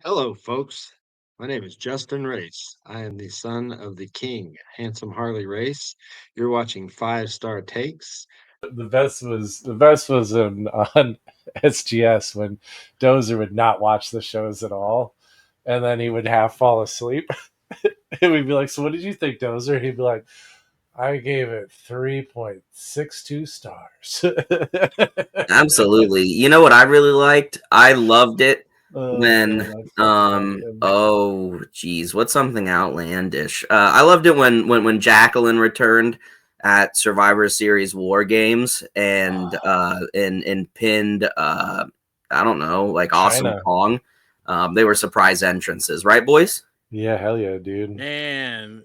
Hello, folks. My name is Justin Race. I am the son of the king, Handsome Harley Race. You're watching Five Star Takes. The best was on SGS when Dozer would not watch the shows at all, and then he would half fall asleep. And we'd be like, "So what did you think, Dozer?" He'd be like, "I gave it 3.62 stars." Absolutely. You know what I really liked? I loved it Oh when man, I fucking love him. oh geez, what's something outlandish? I loved it when Jacqueline returned at Survivor Series War Games and pinned I don't know, like Awesome China. Kong. They were surprise entrances, right, boys? Yeah, hell yeah, dude. Man,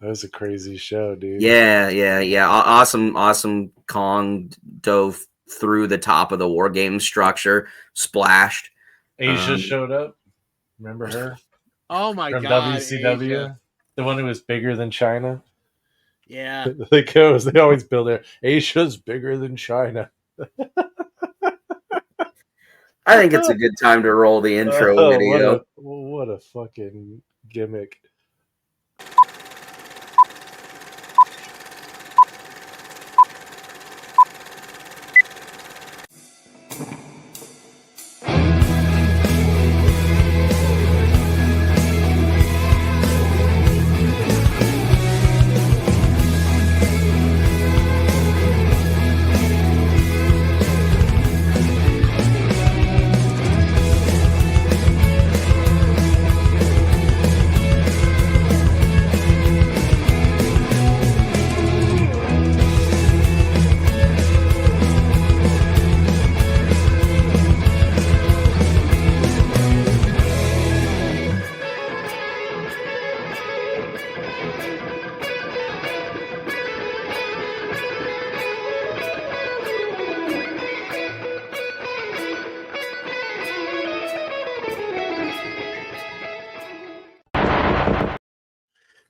That was a crazy show, dude. Yeah. Awesome Kong dove through the top of the War Games structure, splashed. Asia showed up. Remember her oh my from God, WCW? Asia. The one who was bigger than China. Yeah, They always build there. Asia's bigger than China. I think it's a good time to roll the intro Oh, video. what a fucking gimmick.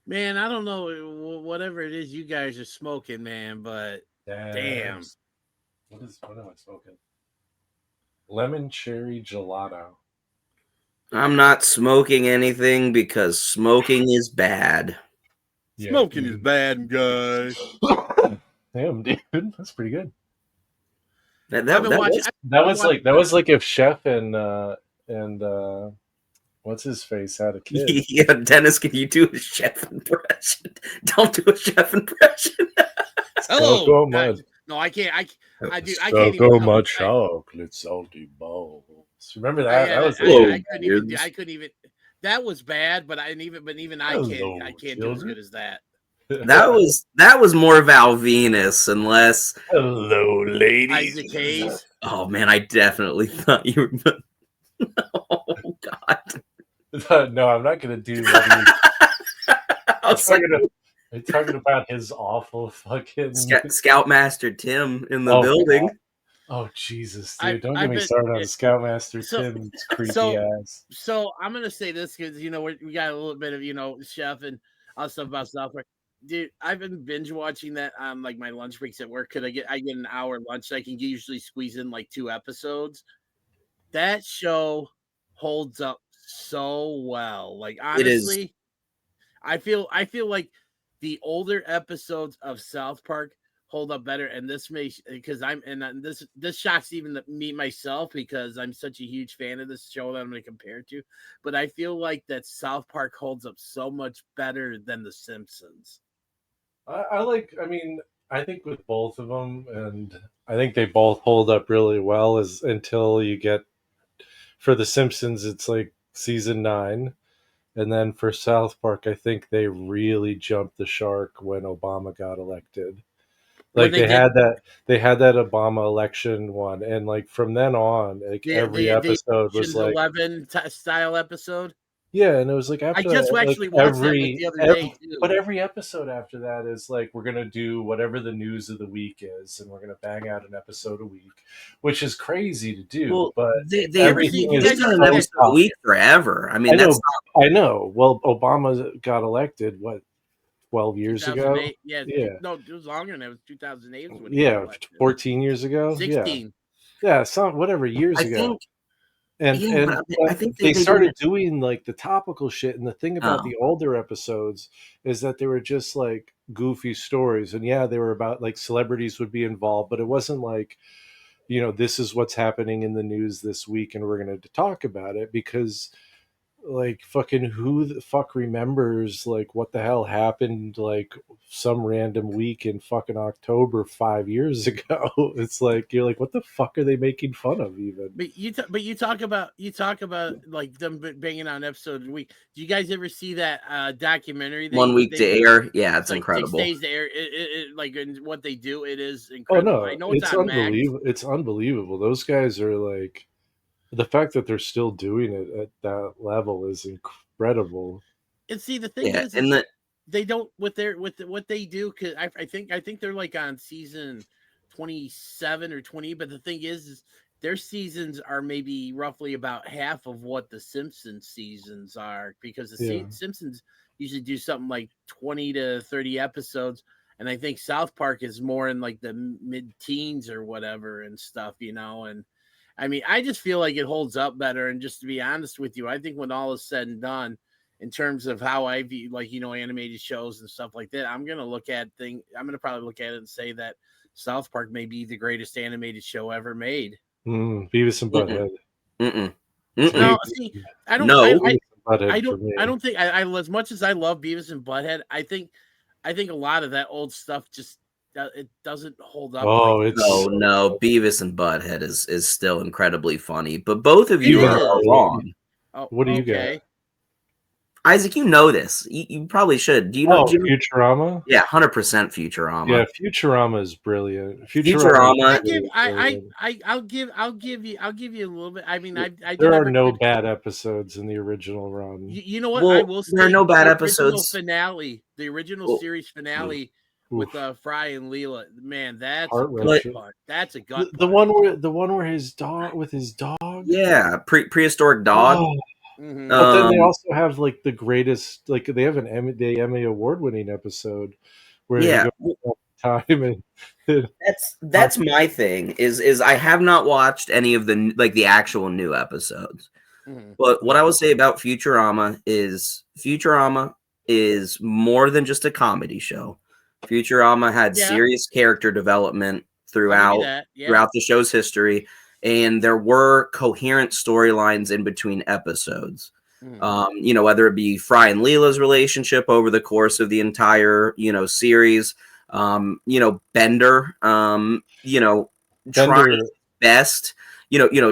man. I don't know whatever it is you guys are smoking, man, but damn. What am I smoking? Lemon cherry gelato. I'm not smoking anything because smoking is bad. Smoking is bad, guys. Damn, dude, that's pretty good. That I've been watching. That was like if Chef and what's his face had a kid. Yeah, Dennis, can you do a chef impression? Don't do a chef impression. Hello. So much. No, I can't. I do. I So can't even. much chocolate, salty balls. Remember that? I, that was I couldn't even. I couldn't even. That was bad, but even I Hello, can't. I can't do as children. good as that. That was more Val Venus and less. Hello, ladies. Isaac Hayes. Oh man, I definitely thought you were. Oh God. No, I'm not gonna do that. I was like, I'm talking about his awful fucking Scoutmaster Tim in the Oh, building. God. Oh Jesus, I- dude! Don't I get me bet- started on Scoutmaster so- Tim's creepy so- ass. So I'm gonna say this because we got a little bit of Chef and all stuff about South Park. Dude, I've been binge watching that on like my lunch breaks at work because I get an hour lunch. So I can usually squeeze in like 2 episodes. That show holds up so well. Like It is. honestly, I feel like the older episodes of South Park hold up better, and this may because this shocks even me myself because I'm such a huge fan of this show that I'm going to compare it to, but I feel like that South Park holds up so much better than The Simpsons. I think with both of them, and I think they both hold up really well. Is until you get for The Simpsons, it's like season 9. And then for South Park, I think they really jumped the shark when Obama got elected. Like they had that Obama election one, and like from then on, like every episode was like 11 style episode. Yeah, and it was like after I just that, actually like watched that like the other day too. But every episode after that is like we're gonna do whatever the news of the week is, and we're gonna bang out an episode a week, which is crazy to do. Well, but they everything they've is done an episode a week forever. I mean, I know. Well, Obama got elected 12 years ago. Yeah. No, it was longer than that. It was 2008. Yeah, 14 years ago. 16. Yeah, whatever years ago. And but I think they they do started it. doing like the topical shit. And the thing about Oh, the older episodes is that they were just like goofy stories. And yeah, they were about like celebrities would be involved, but it wasn't like, this is what's happening in the news this week and we're going to talk about it, because like fucking who the fuck remembers like what the hell happened like some random week in fucking October 5 years ago. It's like you're like, what the fuck are they making fun of even? But you talk about like them banging on episode of the week. Do you guys ever see that documentary? 1 week to air. Yeah, it's like incredible. 6 days to air. Like in what they do, it is Oh incredible. I no, know it's it's on Max. unbelievable. It's unbelievable. Those guys are like, the fact that they're still doing it at that level is incredible. And see, the thing Yeah, is and the they don't what they do, because I think they're like on season 27 or 20. But the thing is their seasons are maybe roughly about half of what the Simpsons seasons are, because Yeah. Simpsons usually do something like 20 to 30 episodes, and I think South Park is more in like the mid-teens or whatever and stuff, and I mean, I just feel like it holds up better. And just to be honest with you, I think when all is said and done, in terms of how I view, like, animated shows and stuff like that, I'm gonna probably look at it and say that South Park may be the greatest animated show ever made. Beavis and Butthead. Mm-mm. No, Mm-mm. see, I don't, No. I Beavis and Butthead I for don't, me. I don't think I as much as I love Beavis and Butthead, I think a lot of that old stuff just it doesn't hold up. Oh, Like, it's No. Beavis and Butthead is still incredibly funny, but both of it you Even are is. wrong. Oh, What do you okay. got? Isaac, you know this. You probably should. Do you know? Oh, Futurama? Yeah, 100% Futurama. Yeah, Futurama is brilliant. Futurama. I'll give you a little bit. I mean, I do There have are a no critic. bad episodes in the original run. You know what? I Well, will there are say no bad the original episodes. finale, the original Well, series finale with Fry and Leela. Man, that's a gut Heart-wrenching. punch. That's a gut The punch. one where his dog with his dog. Yeah, prehistoric dog. Oh. Mhm. But then they also have like the greatest, like they have an Emmy award winning episode where he Yeah, goes back in time and that's my thing. Is I have not watched any of the actual new episodes. Mhm. But what I would say about Futurama is more than just a comedy show. Futurama had Yeah. serious character development I'll give you throughout that. Yeah. throughout the show's history, and there were coherent storylines in between episodes. Mhm. Whether it be Fry and Leela's relationship over the course of the entire series, Bender, trying his best,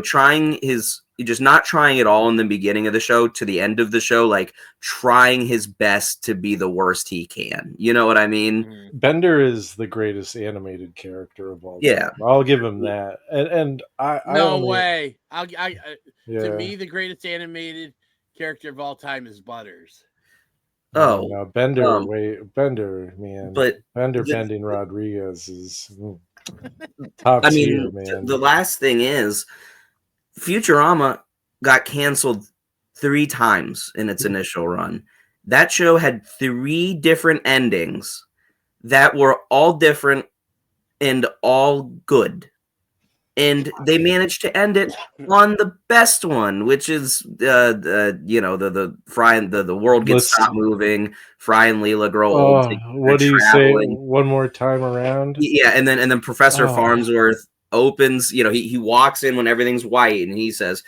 trying his just not trying it all in the beginning of the show to the end of the show, like trying his best to be the worst he can. You know what I mean? Mhm. Bender is the greatest animated character of all Yeah. time. I'll give him that. And I No only, way. yeah. To me, the greatest animated character of all time is Butters. Oh, no, Bender, man. but Bender Bending Rodriguez is top tier, man. the last thing is Futurama got canceled 3 times in its initial run. That show had 3 different endings that were all different and all good. And they managed to end it on the best one, which is the Fry and the world gets stopped moving. Fry and Leela grow old. What do you say? One more time around? Yeah, and then Professor Farnsworth opens. He walks in when everything's white, and he says,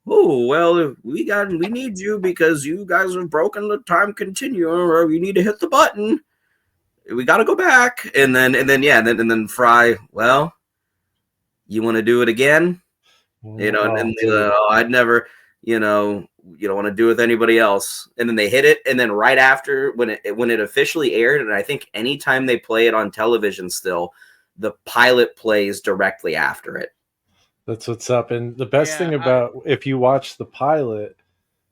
"Oh well, we need you because you guys have broken the time continuum, or you need to hit the button. We got to go back." And then Fry, well, you want to do it again? I'd never, you don't want to do it with anybody else. And then they hit it, and then right after when it officially aired, and I think anytime they play it on television still, the pilot plays directly after it. That's what's up. And the best thing about if you watch the pilot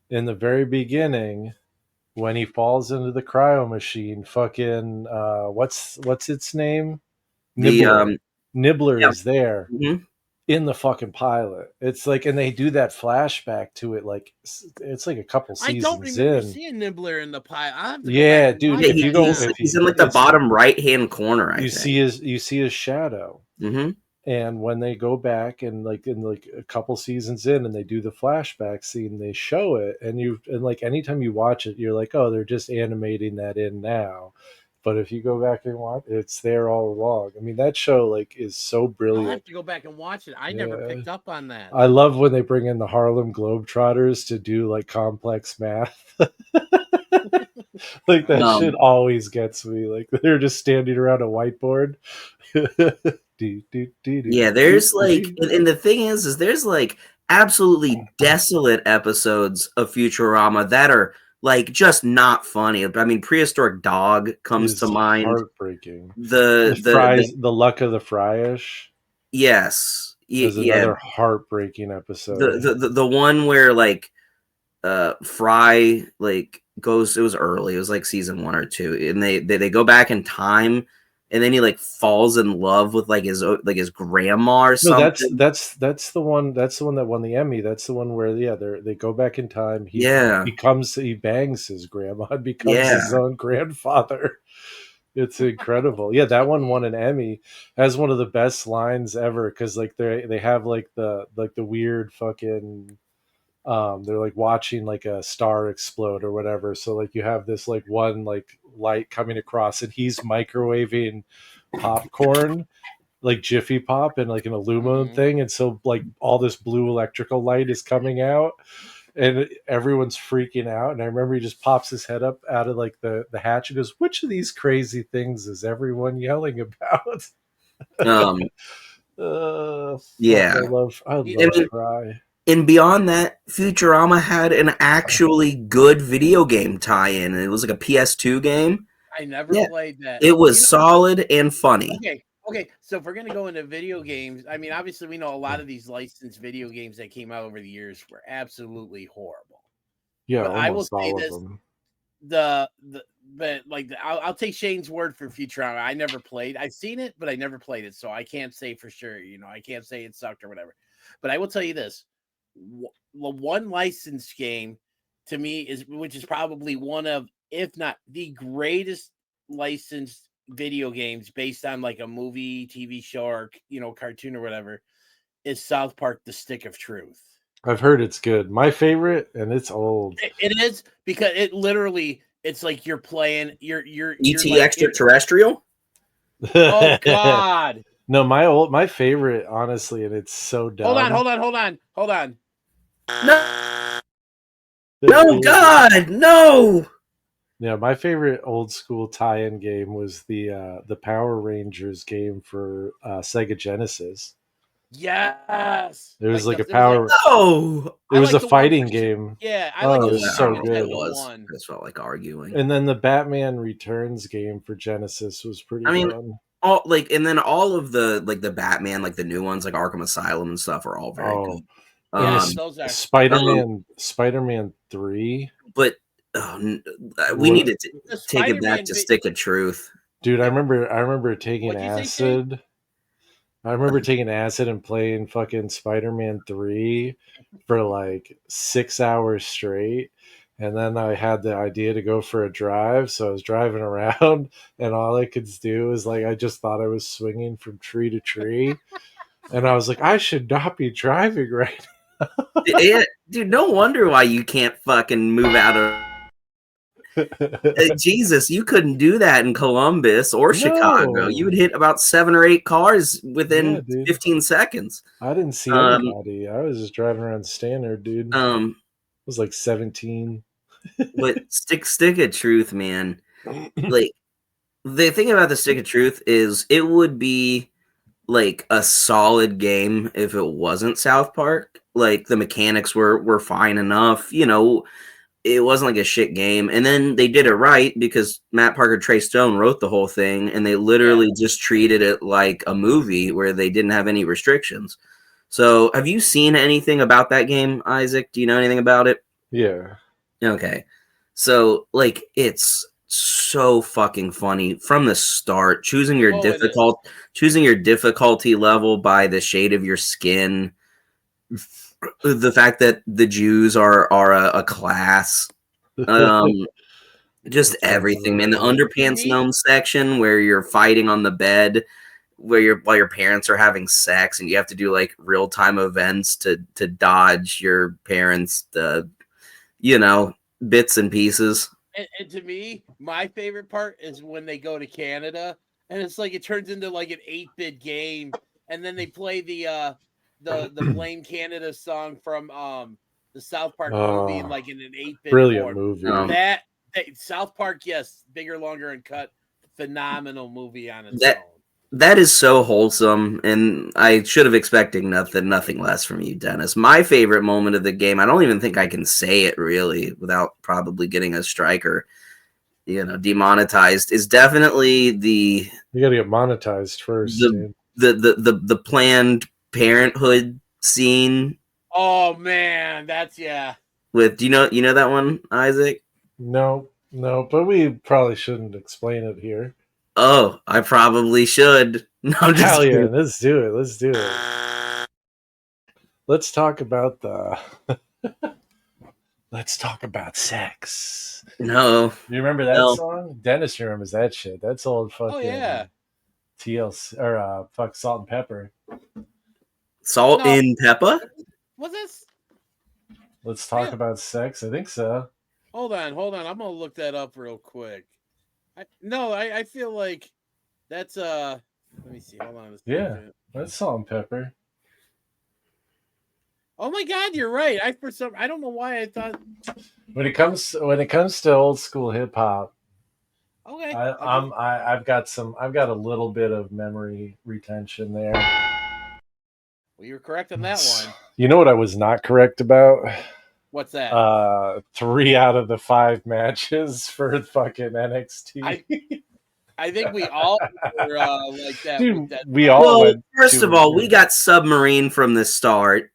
in the very beginning, when he falls into the cryo machine, fucking what's its name? Nibbler. Nibbler is there in the fucking pilot. It's like, and they do that flashback to it, like it's like a couple seasons. I don't remember seeing Nibbler in the pilot. Yeah, dude. Yeah, he's in like the bottom right hand corner. You see his shadow. Mm-hmm. And when they go back and like in like a couple seasons in and they do the flashback scene, they show it, and like anytime you watch it, you're like, oh, they're just animating that in now. But if you go back and watch, it's there all along. I mean, that show like is so I'll brilliant. have to go back and watch it. I never picked up on that. I love when they bring in the Harlem Globetrotters to do like complex math. Like that shit always gets me. Like they're just standing around a whiteboard. Yeah, there's like, and the thing is there's like absolutely desolate episodes of Futurama that are like just not funny. I mean, Prehistoric Dog comes to mind. Heartbreaking. The Fries, the Luck of the Fryish. Yes, is another heartbreaking episode. The one where like Fry like goes. It was early. It was like season 1 or 2, and they go back in time. And then he like falls in love with like his grandma or something. No, that's the one. That's the one that won the Emmy. That's the one where they go back in time. He bangs his grandma and becomes his own grandfather. It's incredible. Yeah, that one won an Emmy. Has one of the best lines ever because like they have like the weird fucking. They're like watching like a star explode or whatever. So like you have this like one like light coming across and he's microwaving popcorn, like Jiffy Pop and like an aluminum thing. And so like all this blue electrical light is coming out and everyone's freaking out. And I remember he just pops his head up out of like the hatch and goes, which of these crazy things is everyone yelling about? Yeah. I love Fry. And beyond that, Futurama had an actually good video game tie-in. It was like a PS2 game. I never played that. It was solid and funny. Okay. So if we're gonna go into video games, I mean, obviously we know a lot of these licensed video games that came out over the years were absolutely horrible. Yeah, but I will say this: I'll take Shane's word for Futurama. I never played. I've seen it, but I never played it, so I can't say for sure. I can't say it sucked or whatever. But I will tell you this. The one licensed game to me which is probably one of, if not the greatest licensed video games based on like a movie, TV show, or cartoon or whatever, is South Park: The Stick of Truth. I've heard it's good. My favorite, and it's old. It is because it's like you're playing you're ET like, extraterrestrial. Oh God. No, my favorite, honestly, and it's so dumb. Hold on. No, God, no. Yeah, my favorite old school tie-in game was the Power Rangers game for Sega Genesis. Yes. It was like a power. It was a fighting game. Yeah, I like it was so good. I just felt like arguing. And then the Batman Returns game for Genesis was pretty fun. All of the Batman, like the new ones, like Arkham Asylum and stuff, are all very good. Those are Spider-Man 3. But we need to take it back to Stick of Truth, dude. I remember taking acid. I remember taking acid and playing fucking Spider-Man 3 for like 6 hours straight. And then I had the idea to go for a drive. So I was driving around and all I could do is like, I just thought I was swinging from tree to tree. And I was like, I should not be driving right now. Dude, no wonder why you can't fucking move out of... Jesus, you couldn't do that in Columbus or Chicago. You would hit about 7 or 8 cars within 15 seconds. I didn't see anybody. I was just driving around standard, dude. I was like 17. But Stick of Truth, man. Like, the thing about the Stick of Truth is it would be like a solid game if it wasn't South Park. Like, the mechanics were fine enough, it wasn't like a shit game. And then they did it right because Matt Parker, Trey Stone wrote the whole thing, and they literally just treated it like a movie where they didn't have any restrictions. So have you seen anything about that game, Isaac? Do you know anything about it? Yeah. Okay. So like, it's so fucking funny from the start, choosing your difficulty level by the shade of your skin. The fact that the Jews are a class, just everything, man. The underpants gnome section where you're fighting on the bed while your parents are having sex and you have to do like real time events to dodge your parents' bits and pieces. And to me, my favorite part is when they go to Canada and it's like it turns into like an 8-bit game, and then they play the Blame Canada song from the South Park movie in like in an 8-bit brilliant form. movie. That South Park, yes, bigger, longer, and cut, phenomenal movie on its That own. that is so wholesome, and I should have expected nothing less from you, Dennis. My favorite moment of the game, I don't even think I can say it really without probably getting a striker, demonetized, is definitely You gotta get monetized first, dude. the Planned Parenthood scene. Oh man, that's With do you know that one, Isaac? No, but we probably shouldn't explain it here. Oh, I probably should. No, I'm just Hell yeah, kidding. let's do it. Let's talk about let's talk about sex. No. You remember that No. song? Dennis remembers that shit. That's old fucking Oh yeah. TLC or fuck Salt and Pepper. Salt in Peppa? Was this? Let's talk about sex. I think so. Hold on. I'm gonna look that up real quick. I feel like that's let me see. Hold on. Yeah, that's Salt and Pepper. Oh my God, you're right. I don't know why I thought. When it comes to old school hip hop, Okay. I've got a little bit of memory retention there. Well, you were correct on that one. You know what I was not correct about? What's that? 3 out of the 5 matches for fucking NXT. I think we all were like that. Dude, that we all Well, went first to of all, we got Submarine from the start.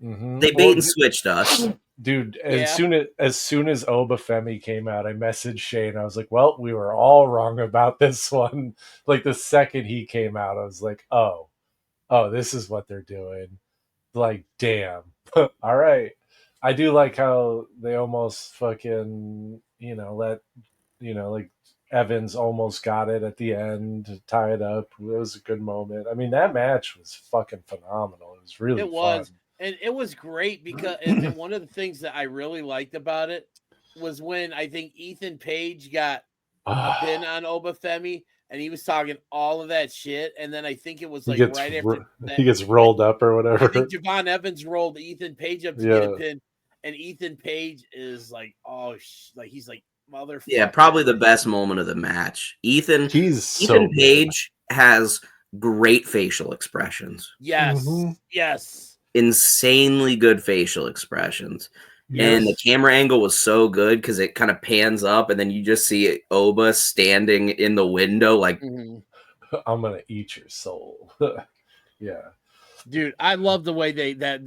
Mm-hmm. They bait and switched us. Dude, Yeah. as soon as Obafemi came out, I messaged Shane. I was like, well, we were all wrong about this one. Like the second he came out, I was like, oh, this is what they're doing. Like, damn. All right. I do like how they almost fucking, like Evans almost got it at the end to tie it up. It was a good moment. I mean, that match was fucking phenomenal. It was really fun. And it was great because and one of the things that I really liked about it was when I think Ethan Page got a pin on Obafemi and he was talking all of that shit. And then I think it was like right after that, he gets rolled up or whatever. I think Javon Evans rolled Ethan Page up to get a pin. And Ethan Page is like, he's like, motherfucker. Yeah, probably the best moment of the match. Ethan Page has great facial expressions. Yes. Mm-hmm. Yes. Insanely good facial expressions. Yes. And the camera angle was so good because it kind of pans up and then you just see Oba standing in the window like, I'm going to eat your soul. Yeah. Dude, I love the way that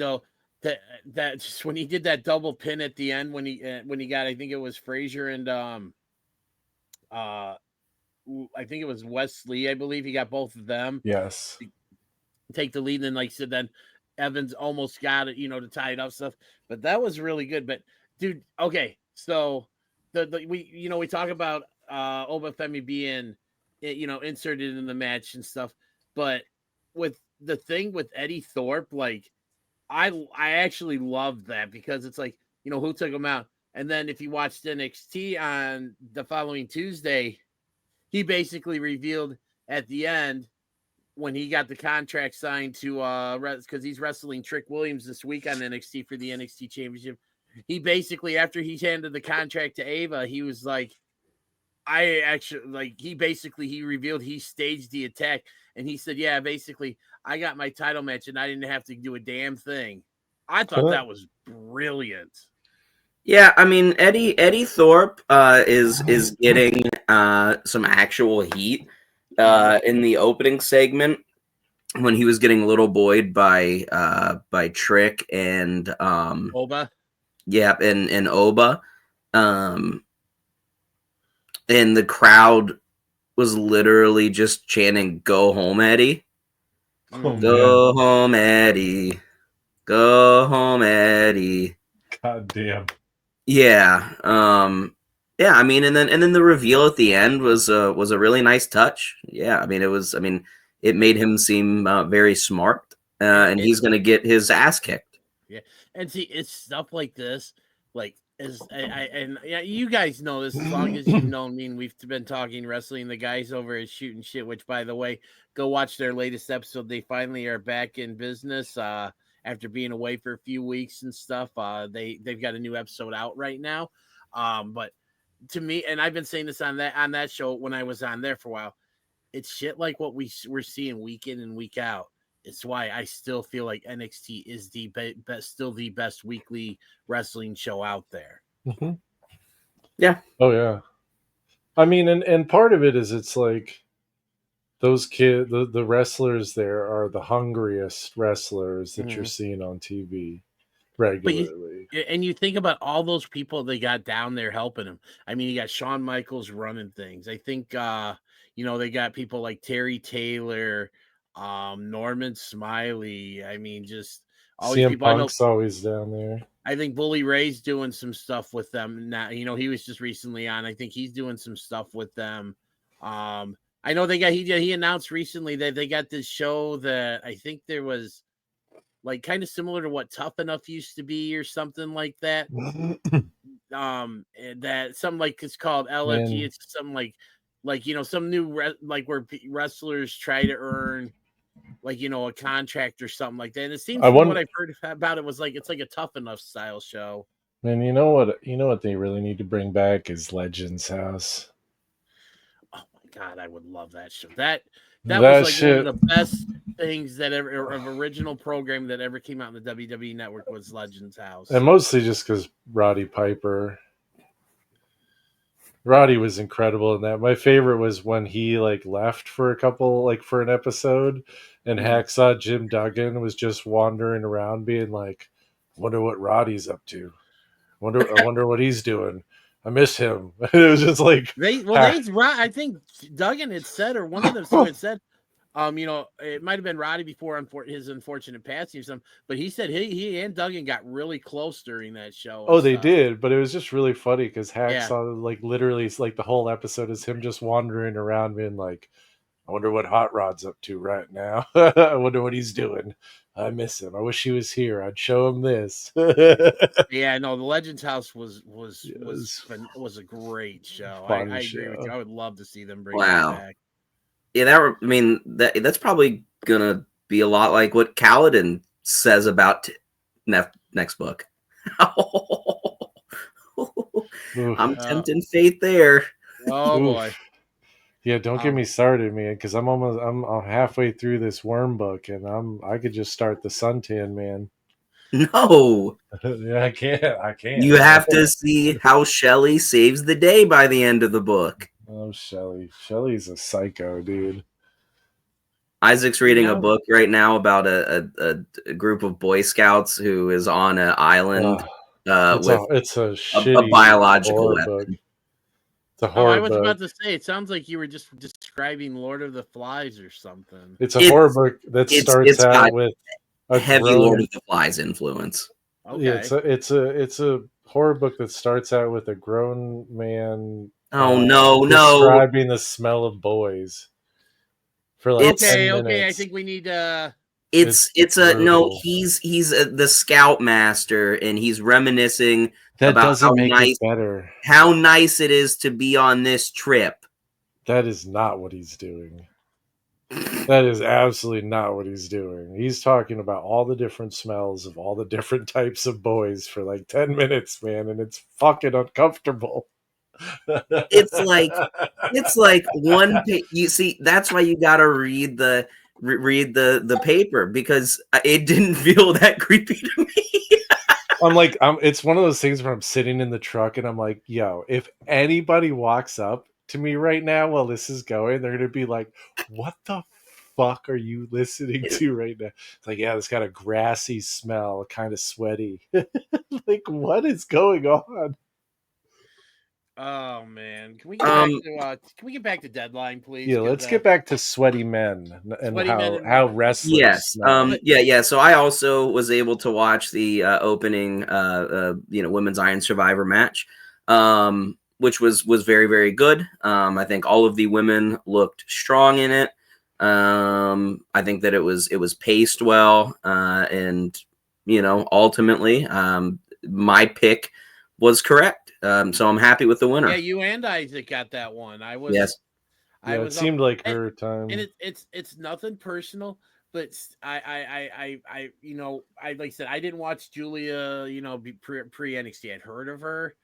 just when he did that double pin at the end when he got, I think it was Frazier and I think it was Wesley, I believe he got both of them. Yes. Take the lead, and then like I said, then Evans almost got it, to tie it up stuff. But that was really good. But dude, okay, so we talk about Obafemi being inserted in the match and stuff, but with the thing with Eddie Thorpe, like I actually loved that because it's like, who took him out. And then if you watched NXT on the following Tuesday, he basically revealed at the end when he got the contract signed to because he's wrestling Trick Williams this week on NXT for the NXT Championship. He basically, after he handed the contract to Ava, he was like, he revealed he staged the attack. And he said, yeah, basically, I got my title match and I didn't have to do a damn thing. I thought that was brilliant. Yeah, I mean, Eddie Thorpe is getting some actual heat in the opening segment when he was getting little boyed by Trick and Oba. Yeah, and Oba. And the crowd was literally just chanting, "Go home, Eddie. Go home, Eddie. Go home, Eddie." God damn. Yeah. Yeah, I mean, and then the reveal at the end was a really nice touch. Yeah, I mean, it made him seem very smart, and he's going to get his ass kicked. Yeah, and see, it's stuff like this, like and yeah, you guys know this as long as you've known me, and we've been talking wrestling. The guys over at Shooting Shit, which by the way, go watch their latest episode. They finally are back in business after being away for a few weeks and stuff. They've got a new episode out right now. But to me, and I've been saying this on that show when I was on there for a while, it's shit like what we're seeing week in and week out. It's why I still feel like NXT is the still the best weekly wrestling show out there. Mm-hmm. Yeah. Oh yeah. I mean, and part of it is it's like those the wrestlers there are the hungriest wrestlers that you're seeing on TV regularly. And you think about all those people they got down there helping him. I mean, you got Shawn Michaels running things. I think they got people like Terry Taylor, Norman Smiley. I mean, just all these CM people. Punk's always down there. I think Bully Ray's doing some stuff with them now. He was just recently on. I think he's doing some stuff with them. I know he announced recently that they got this show that I think there was like kind of similar to what Tough Enough used to be or something like that. That something like it's called LFG. Man. It's something like some new where wrestlers try to earn a contract or something like that. And it seems from what I've heard about it was like it's like a Tough Enough style show. Man, you know what they really need to bring back is Legends House. Oh my god, I would love that show. That was like shit. One of the best things that ever of original program that ever came out in the WWE network was Legends House. And mostly just because Roddy Piper. Roddy was incredible in that. My favorite was when he left for an episode, and Hacksaw Jim Duggan was just wandering around being like, wonder what Roddy's up to. I wonder what he's doing. I miss him. It was just like I think Duggan had said, or one of them had said, it might have been Roddy before his unfortunate passing or something, but he said he and Duggan got really close during that show. Oh, they did, but it was just really funny because Hacksaw literally the whole episode is him just wandering around being like, I wonder what Hot Rod's up to right now. I wonder what he's doing. I miss him. I wish he was here. I'd show him this. Yeah, no, the Legends House was a great show. I agree with you. I would love to see them bring it back. Yeah, that's probably gonna be a lot like what Kaladin says about next book. I'm tempting fate there. Oh boy. Yeah, don't get me started, man, because I'm halfway through this Worm book, and I could just start the Suntan Man. No. Yeah, I can't. You have to see how Shelley saves the day by the end of the book. Oh, Shelley. Shelley's a psycho, dude. Isaac's reading a book right now about a group of Boy Scouts who is on an island it's a biological weapon. Book. It's a horror book. I was about to say, it sounds like you were just describing Lord of the Flies or something. It's a horror book that starts out with a heavy Lord of the Flies influence. Okay. Yeah, it's a horror book that starts out with a grown man. No! Describing the smell of boys for like 10 minutes. Okay. I think we need. He's the scoutmaster, and he's reminiscing about how nice it is to be on this trip. That is not what he's doing. That is absolutely not what he's doing. He's talking about all the different smells of all the different types of boys for like 10 minutes, man, and it's fucking uncomfortable. It's like one you see, that's why you gotta read the paper, because it didn't feel that creepy to me. It's one of those things where I'm sitting in the truck and I'm like, yo, if anybody walks up to me right now while this is going, they're gonna be like, what the fuck are you listening to right now? It's like, yeah, it's got a grassy smell, kind of sweaty. Like, what is going on? Oh man, can we get back to Deadline, please? Yeah, let's get back to Sweaty Men and how wrestlers. Yes, yeah. So I also was able to watch the opening, Women's Iron Survivor match, which was very, very good. I think all of the women looked strong in it. I think that it was paced well, and ultimately, my pick was correct. So I'm happy with the winner. Yeah, you and Isaac got that one. Yes. Yeah, it up, seemed like and, her time. and it's nothing personal, but I like I said, I didn't watch Julia, pre NXT. I'd heard of her,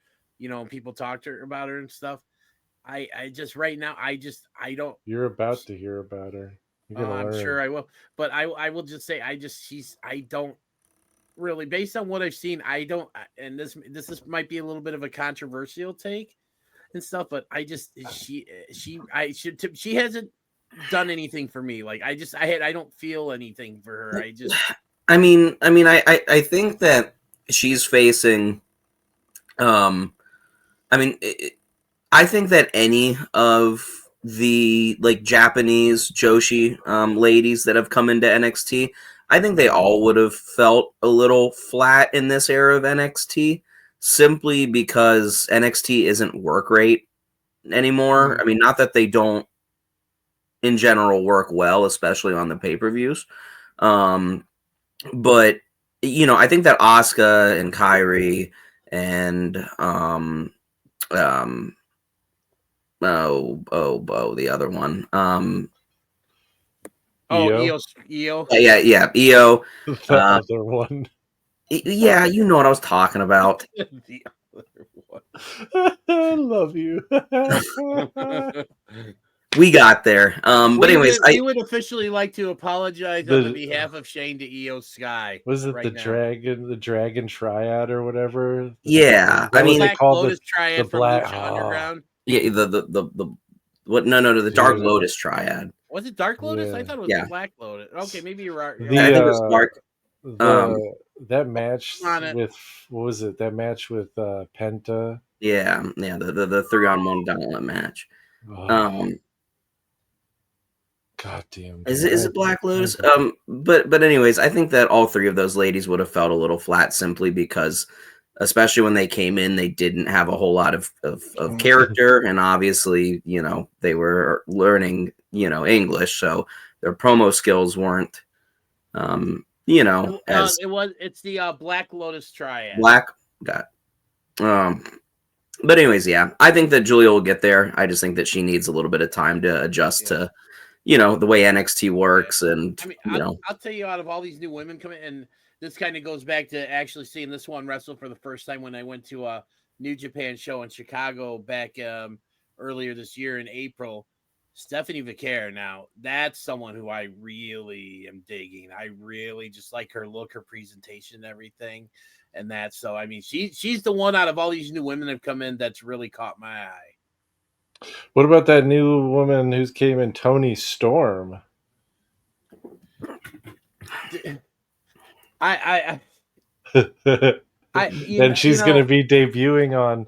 people talked to her about her and stuff. I just right now I don't. You're about to hear about her. You're gonna I'm learn. sure I will, but I will just say I don't really, based on what I've seen, I don't, and this might be a little bit of a controversial take and stuff, but she hasn't done anything for me. Like I don't feel anything for her. I think that she's facing, I mean, I think that any of the like Japanese Joshi ladies that have come into NXT, I think they all would have felt a little flat in this era of NXT, simply because NXT isn't work rate anymore. I mean, not that they don't in general work well, especially on the pay-per-views. But I think that Asuka and Kyrie and the other one. Io? Io. Yeah, Io. The other one. Yeah, you know what I was talking about. The other one. I love you. We got there. But anyways, we would officially like to apologize on the behalf of Shane to Io Sky. Was it right the now. dragon triad or whatever? Yeah, What was Black it called? Lotus triad the from black Lucha Underground. Yeah, the what? No, the Dark Dude. Lotus triad. Was it Dark Lotus? Yeah. I thought it was Yeah. the Black Lotus. Okay, maybe you're right. I think it was Dark. That match on it. with what was it? That match with Penta. Yeah, the 3-on-1 gauntlet match. Oh, goddamn. Is it Black Lotus? But anyways, I think that all three of those ladies would have felt a little flat simply because, especially when they came in, they didn't have a whole lot of character, and obviously, they were learning, English, so their promo skills weren't, as It's the Black Lotus triad. black. Got. But anyways, yeah, I think that Julia will get there. I just think that she needs a little bit of time to adjust to, the way NXT works, and I'll tell you, out of all these new women coming, and this kind of goes back to actually seeing this one wrestle for the first time when I went to a New Japan show in Chicago back earlier this year in April. Stephanie Vicaire. Now that's someone who I really am digging. I really just like her look, her presentation, and everything. And that's so. I mean, she's the one out of all these new women that have come in that's really caught my eye. What about that new woman who came in, Toni Storm? And she's going to be debuting on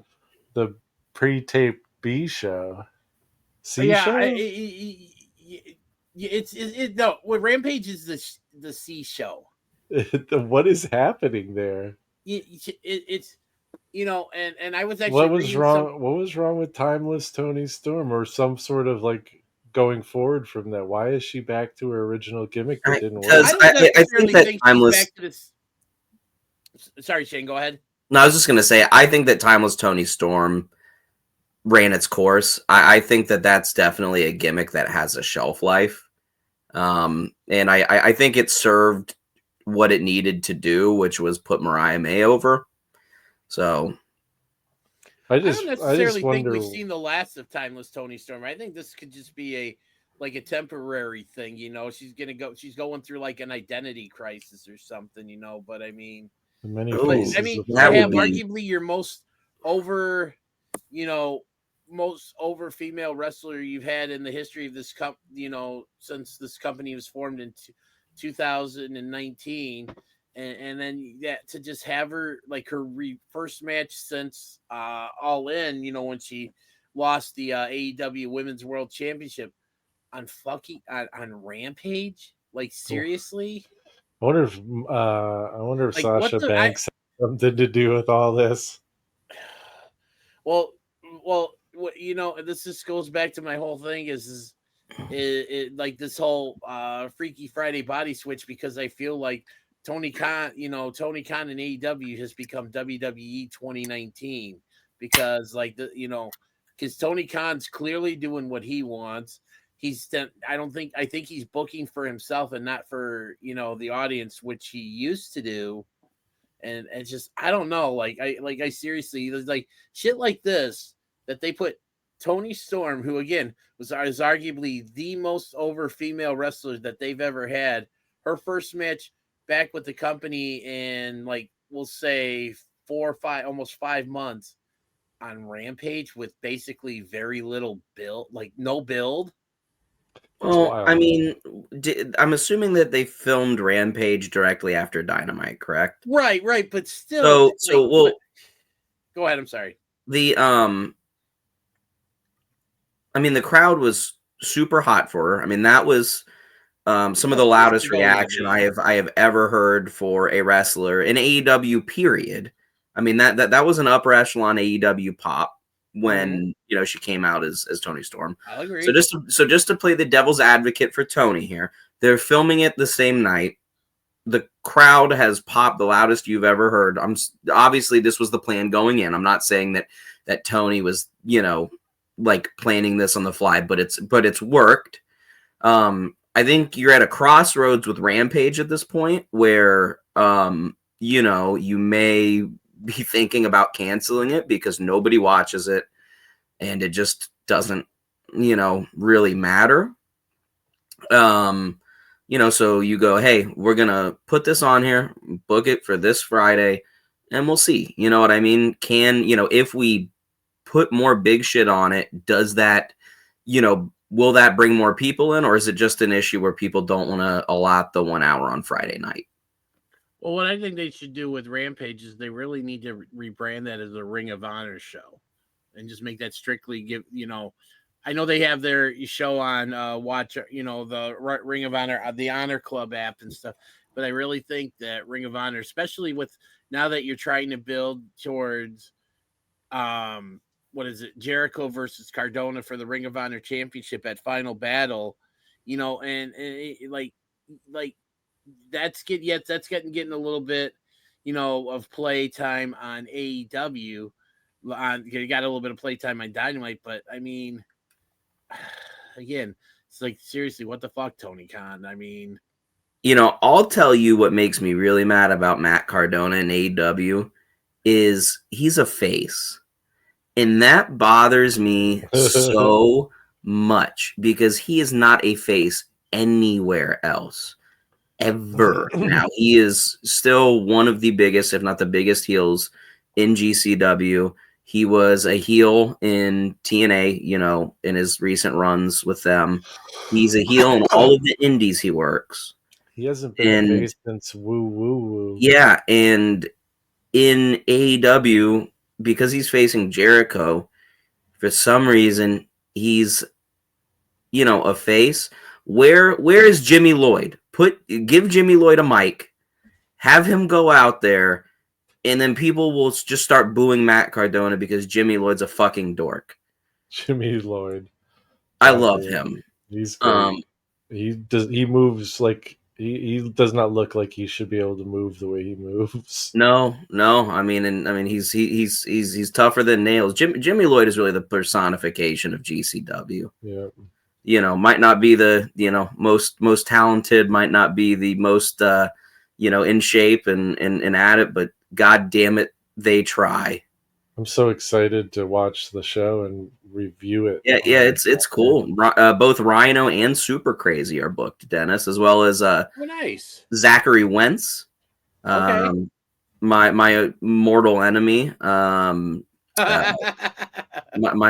the pre-tape B show. C show? No. Rampage is the C show. What is happening there? It's and I was actually what was wrong. What was wrong with Timeless Toni Storm, or some sort of like going forward from that? Why is she back to her original gimmick that didn't work? I think that Timeless. Sorry, Shane. Go ahead. No, I was just gonna say, I think that Timeless Toni Storm ran its course. I think that that's definitely a gimmick that has a shelf life, and I think it served what it needed to do, which was put Mariah May over. So I don't necessarily think we've seen the last of Timeless Toni Storm. I think this could just be a temporary thing. She's going through like an identity crisis or something. But I mean, to have arguably your most over female wrestler you've had in the history of this since this company was formed in 2019, and then to just have her like her first match since All In, when she lost the AEW Women's World Championship on Rampage. Like, seriously? I wonder if Sasha Banks had something to do with all this. Well, this just goes back to my whole thing is like this whole Freaky Friday body switch, because I feel like Tony Khan in AEW has become WWE 2019, because because Tony Khan's clearly doing what he wants. I think he's booking for himself and not for the audience, which he used to do. And it's just, I don't know, I seriously, there's like shit like this that they put Tony Storm, who again is arguably the most over female wrestler that they've ever had. Her first match back with the company in, like, we'll say 4 or 5, almost 5 months, on Rampage, with basically very little build, like no build. Well, wild. I mean, I'm assuming that they filmed Rampage directly after Dynamite, correct? Right, but still, Well, go ahead. I'm sorry. the I mean, the crowd was super hot for her. I mean, that was some of the loudest reaction I have ever heard for a wrestler in AEW. Period. I mean, that was an upper echelon AEW pop when she came out as Tony Storm. I'll agree. So just to play the devil's advocate for Tony here, they're filming it the same night. The crowd has popped the loudest you've ever heard. Obviously this was the plan going in. I'm not saying that Tony was like planning this on the fly, but it's worked. I think you're at a crossroads with Rampage at this point where you may be thinking about canceling it because nobody watches it and it just doesn't really matter. So you go, hey, we're gonna put this on here, book it for this Friday, and we'll see. You know what I mean? If we put more big shit on it, does that, will that bring more people in, or is it just an issue where people don't want to allot the 1 hour on Friday night? Well, what I think they should do with Rampage is they really need to rebrand that as a Ring of Honor show, and just make that strictly I know they have their show on watch, the Ring of Honor, the Honor Club app and stuff, but I really think that Ring of Honor, especially with now that you're trying to build towards what is it, Jericho versus Cardona for the Ring of Honor Championship at Final Battle, and that's getting a little bit, of play time on AEW. You got a little bit of play time on Dynamite, but I mean, again, it's like, seriously, what the fuck, Tony Khan? I mean, I'll tell you what makes me really mad about Matt Cardona in AEW is he's a face. And that bothers me so much because he is not a face anywhere else ever. Now, he is still one of the biggest, if not the biggest heels in GCW. He was a heel in TNA, in his recent runs with them. He's a heel in all of the indies he works. He hasn't been a face since Woo Woo Woo. Yeah, and in AEW, because he's facing Jericho, for some reason he's a face. Where is Jimmy Lloyd? Give Jimmy Lloyd a mic, have him go out there, and then people will just start booing Matt Cardona because Jimmy Lloyd's a fucking dork. Jimmy Lloyd, I love him. He's great. He moves like he does not look like he should be able to move the way he moves. No. I mean, he's tougher than nails. Jimmy Lloyd is really the personification of GCW. Yeah. Might not be the most talented, might not be the most in shape and at it, but god damn it, they try. I'm so excited to watch the show and review it. Yeah, it's cool. Both Rhino and Super Crazy are booked, Dennis, as well as nice Zachary Wentz, okay. my mortal enemy, my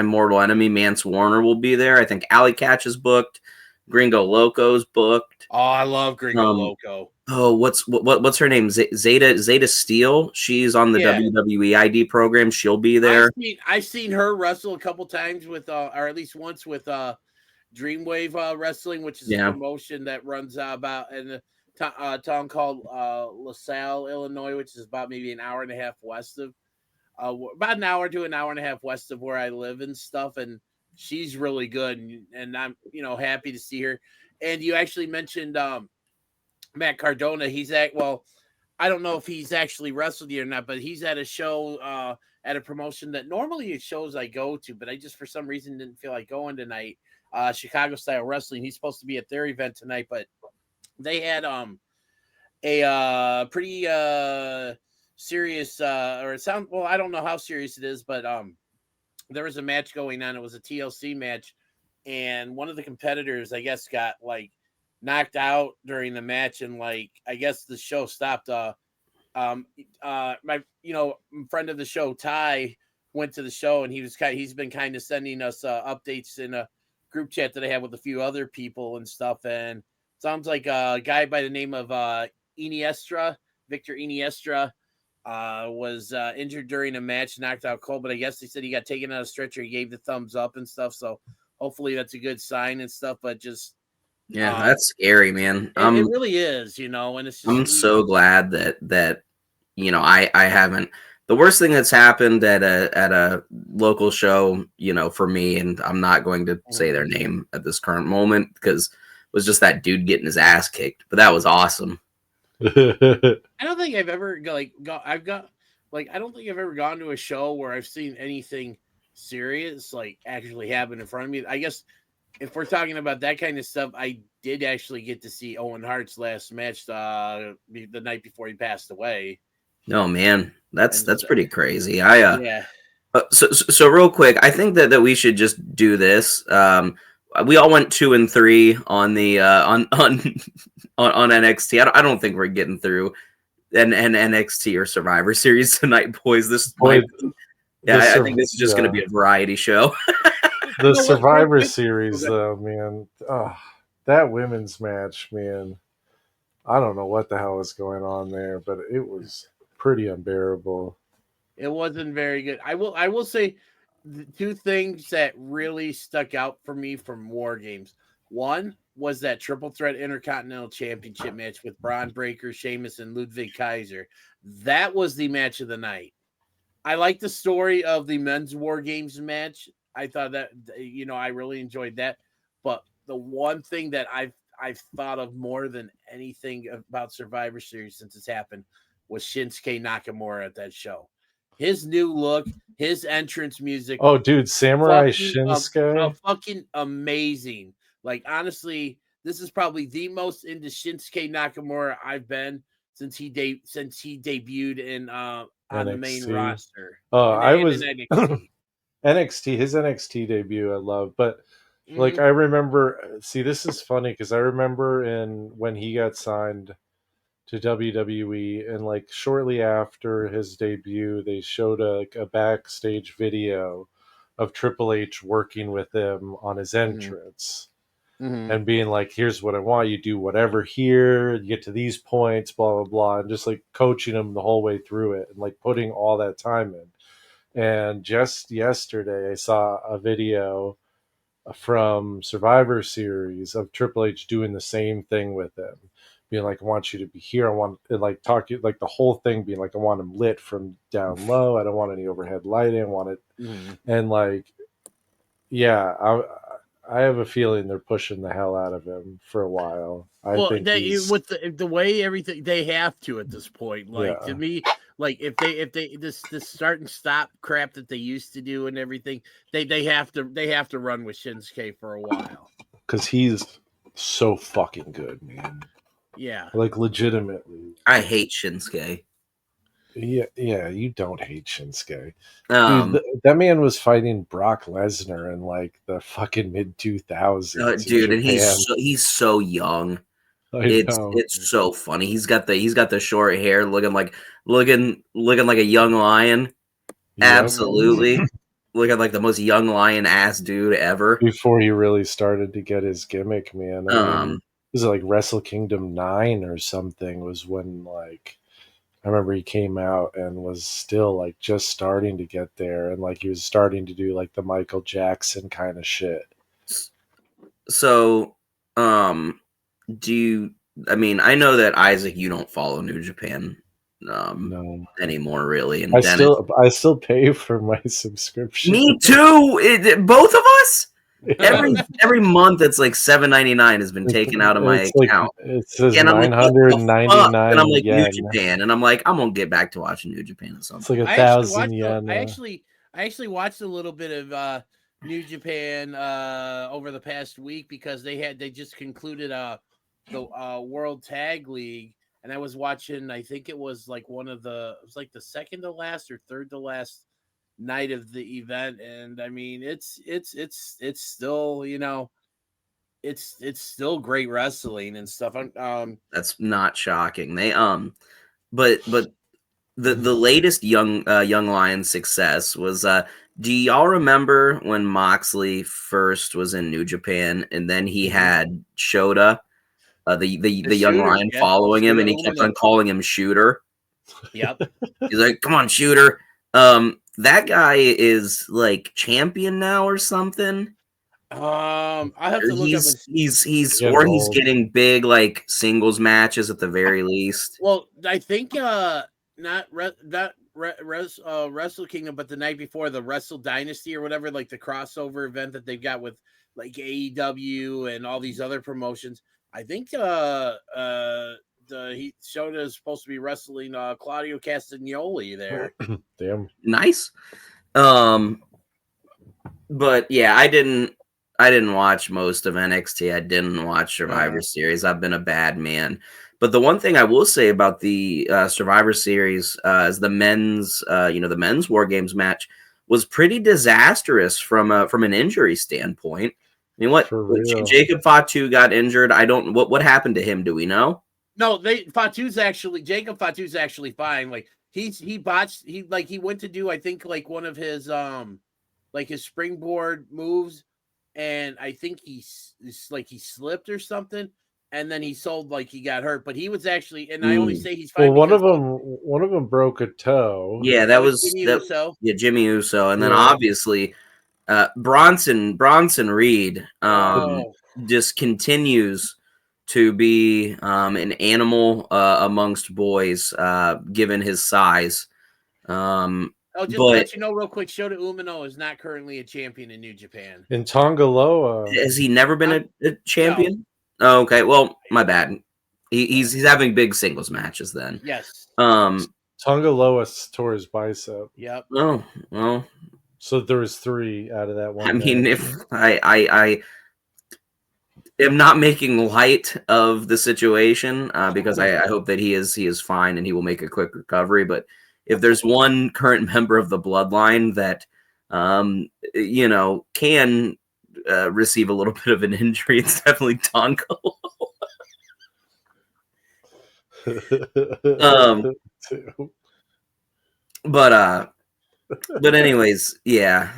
mortal enemy, Mance Warner will be there. I think Alley Catch is booked. Gringo Loco's booked. Oh, I love Gringo Loco. Oh, what's her name? Zeta Steele. She's on the WWE ID program. She'll be there. I've seen her wrestle a couple times with, or at least once with Dreamwave Wrestling, which is a promotion that runs about in a town called LaSalle, Illinois, which is about maybe an hour and a half west of, about an hour to an hour and a half west of where I live and stuff. And she's really good, and I'm happy to see her. And you actually mentioned Matt Cardona. He's I don't know if he's actually wrestled yet or not, but he's at a show at a promotion that normally it shows I go to, but I just for some reason didn't feel like going tonight. Chicago Style Wrestling. He's supposed to be at their event tonight, but they had a pretty serious or it sounds well, I don't know how serious it is, but there was a match going on. It was a TLC match, and one of the competitors, I guess, got like knocked out during the match, and like I guess the show stopped. My friend of the show, Ty, went to the show, and he's been kind of sending us updates in a group chat that I have with a few other people and stuff. And sounds like a guy by the name of Victor Iniestra, was injured during a match, knocked out cold, but I guess they said he got taken out of stretcher. He gave the thumbs up and stuff. So hopefully that's a good sign and stuff, but just, that's scary, man. it really is, and it's just, I'm so glad that I haven't. The worst thing that's happened at a local show, for me, and I'm not going to say their name at this current moment because it was just that dude getting his ass kicked, but that was awesome. I don't think I've ever I don't think I've ever gone to a show where I've seen anything serious like actually happen in front of me. I guess if we're talking about that kind of stuff, I did actually get to see Owen Hart's last match the night before he passed away. Oh man, that's pretty crazy. Yeah. So real quick, I think that we should just do this. We all went 2 and 3 on the on NXT. I don't think we're getting through an NXT or Survivor Series tonight, boys. I think this is just going to be a variety show. The Survivor Series, though, man. That women's match, man. I don't know what the hell was going on there, but it was pretty unbearable. It wasn't very good. I will say the two things that really stuck out for me from War Games. One was that triple threat Intercontinental Championship match with Braun Breaker, Sheamus, and Ludwig Kaiser. That was the match of the night. I like the story of the men's War Games match. I thought that, I really enjoyed that. But the one thing that I've thought of more than anything about Survivor Series since it's happened was Shinsuke Nakamura at that show. His new look, his entrance music. Oh, dude, Samurai Shinsuke. Fucking amazing. Like, honestly, this is probably the most into Shinsuke Nakamura I've been since he debuted in on the main roster. I was NXT. His NXT debut I love, but like I remember, see, this is funny because I remember when he got signed to WWE, and like shortly after his debut, they showed a backstage video of Triple H working with him on his entrance. And being like, here's what I want, you do whatever here, you get to these points, blah blah blah, and just like coaching him the whole way through it and like putting all that time in. And just yesterday I saw a video from Survivor Series of Triple H doing the same thing with him, being like, I want you to be here, I want like talk like the whole thing being like, I want him lit from down low, I don't want any overhead lighting, I want it and like I have a feeling they're pushing the hell out of him for a while. I think with the way everything they have to at this point, like to me, like if they this start and stop crap that they used to do and everything, they have to run with Shinsuke for a while because he's so fucking good, man. Yeah, like legitimately. I hate Shinsuke. Yeah, you don't hate Shinsuke. Dude, that man was fighting Brock Lesnar in like the fucking mid 2000s. Dude, and he's so young. It's so funny. He's got the short hair, looking like a young lion. Yep. Absolutely, looking like the most young lion ass dude ever. Before he really started to get his gimmick, man. I mean, was it like Wrestle Kingdom 9 or something? Was when like. I remember he came out and was still like just starting to get there, and like he was starting to do like the Michael Jackson kind of shit. So, I mean, I know that Isaac, you don't follow New Japan No. anymore, really. And I Dennis, still pay for my subscription. me too. Both of us. Every month, it's like $7.99 has been taken out of my It's like account. it says And I'm like, what the fuck? 999 And I'm like, New yen. Japan, and I'm like, I'm gonna get back to watching New Japan at some It's point. like I actually 1,000 watched. yen. I actually watched a little bit of New Japan over the past week because they just concluded the World Tag League, and I was watching. I think it was like it was like the second to last or third to last night of the event, and I mean it's still it's still great wrestling and stuff. That's not shocking. They but the latest young Lions success was do y'all remember when Moxley first was in New Japan and then he had Shota, the young Shooter, lion yeah. following him, Shooter and he kept Umino. on calling him Shooter. Yep. He's like, "Come on, Shooter." That guy is like champion now or something. I have to look up. He's getting or he's old. getting big like singles matches at the very least. Well, I think not Wrestle Kingdom, but the night before the Wrestle Dynasty or whatever, like the crossover event that they've got with like AEW and all these other promotions. I think Shota is supposed to be wrestling Claudio Castagnoli there. Damn. Nice. But yeah, I didn't watch most of NXT. I didn't watch Survivor Series. I've been a bad man. But the one thing I will say about the Survivor Series is the men's, the men's War Games match was pretty disastrous from an injury standpoint. I mean, what For real. Jacob Fatu got injured. I don't. What happened to him? Do we know? No, Jacob Fatu's actually fine. Like he botched. He went to do I think like one of his like his springboard moves, and I think he slipped or something, and then he sold like he got hurt. But he was actually, and I only say he's fine. Well, one of them broke a toe. Yeah, that was Jimmy Uso. Yeah, Jimmy Uso, and then Yeah. obviously Bronson Reed just continues to be an animal amongst boys, given his size. Just to let you know real quick, Shota Umino is not currently a champion in New Japan. In Tongaloa. Has he never been a champion? No. Oh, okay, well, my bad. He's having big singles matches then. Yes. Tongaloa tore his bicep. Yep. Oh, well. So there was 3 out of that one. I mean, if I am not making light of the situation because I hope that he is fine and he will make a quick recovery. But if there's one current member of the bloodline that can receive a little bit of an injury, it's definitely Tonko. But anyways, yeah.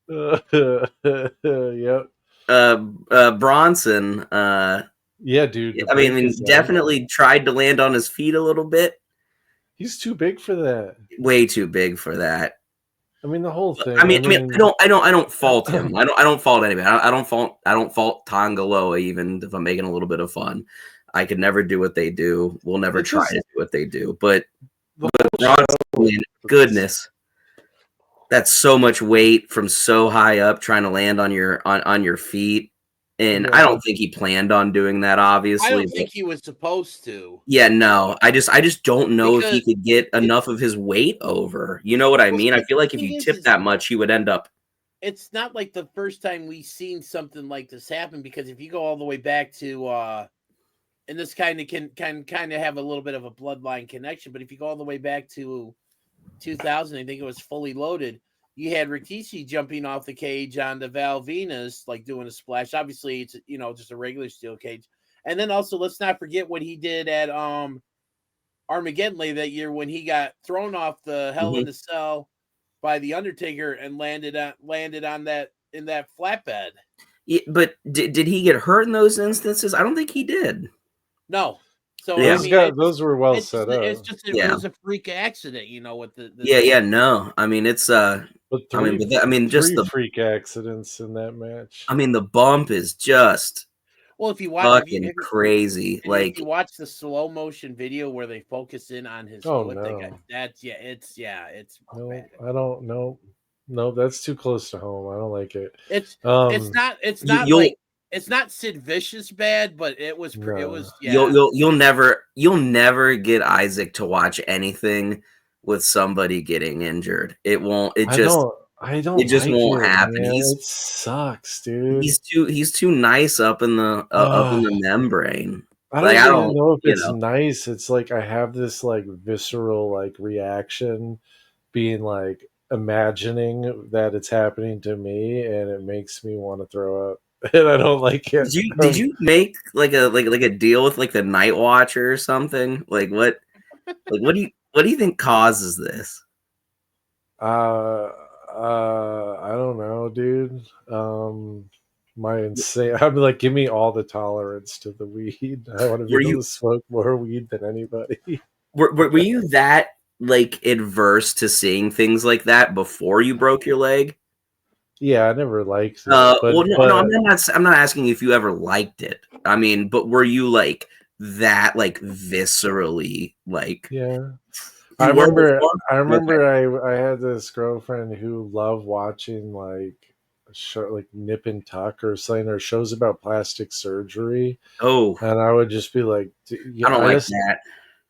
Yep. Bronson. Yeah, dude. I mean, definitely tried to land on his feet a little bit. He's too big for that. Way too big for that. I mean, the whole thing. I mean, I don't fault him. I don't fault anybody. I don't fault Tongaloa, even if I'm making a little bit of fun. I could never do what they do. We'll never try to do what they do. But Bronson, goodness, that's so much weight from so high up trying to land on your feet. And I don't think he planned on doing that, obviously. I don't think he was supposed to. Yeah, no. I just don't know if he could get enough of his weight over. You know what I mean? I feel like if you tip that much, he would end up. It's not like the first time we've seen something like this happen, because if you go all the way back to and this kind of can have a little bit of a bloodline connection, but if you go all the way back to 2000, I think it was Fully Loaded. You had Rikishi jumping off the cage on the Val Venus, like doing a splash. Obviously, it's just a regular steel cage. And then also, let's not forget what he did at Armageddon later that year when he got thrown off the Hell in a Cell by the Undertaker and landed on that in that flatbed. Yeah, but did he get hurt in those instances? I don't think he did. No. So yeah. Those were well set up. It's just it was a freak accident, with the no. I mean, it's But just three the freak accidents in that match. I mean, the bump is just Well, if you watch, Fucking crazy. and if Like, you watch the slow motion video where they focus in on his Oh foot, they got no, that's it's no, bad. I don't know. No, that's too close to home. I don't like it. It's Um, it's you, not you'll like it's not Sid Vicious bad, but it no, was yeah. you'll never get Isaac to watch anything with somebody getting injured. It won't. I don't. I It don't just like won't it, happen. man. It sucks, dude. He's too nice up in the Uh, membrane. I Like, don't I even don't, know if you it's know. nice. It's like I have this like visceral like reaction, being like imagining that it's happening to me, and it makes me want to throw up, and I don't like it. Did you make like a deal with like the Night Watcher or something? Like what do you think causes this? I don't know, dude. My insane. I'm like, give me all the tolerance to the weed. I want to be Were able you to smoke more weed than anybody. were you that like adverse to seeing things like that before you broke your leg? Yeah, I never liked it, Well, no, but I'm not asking if you ever liked it. I mean, but were you like that, like viscerally, like yeah, I you were remember. before? I Okay. remember. I had this girlfriend who loved watching like show like Nip and Tuck or something, or shows about plastic surgery, Oh, and I would just be like, I yeah, don't I like just that.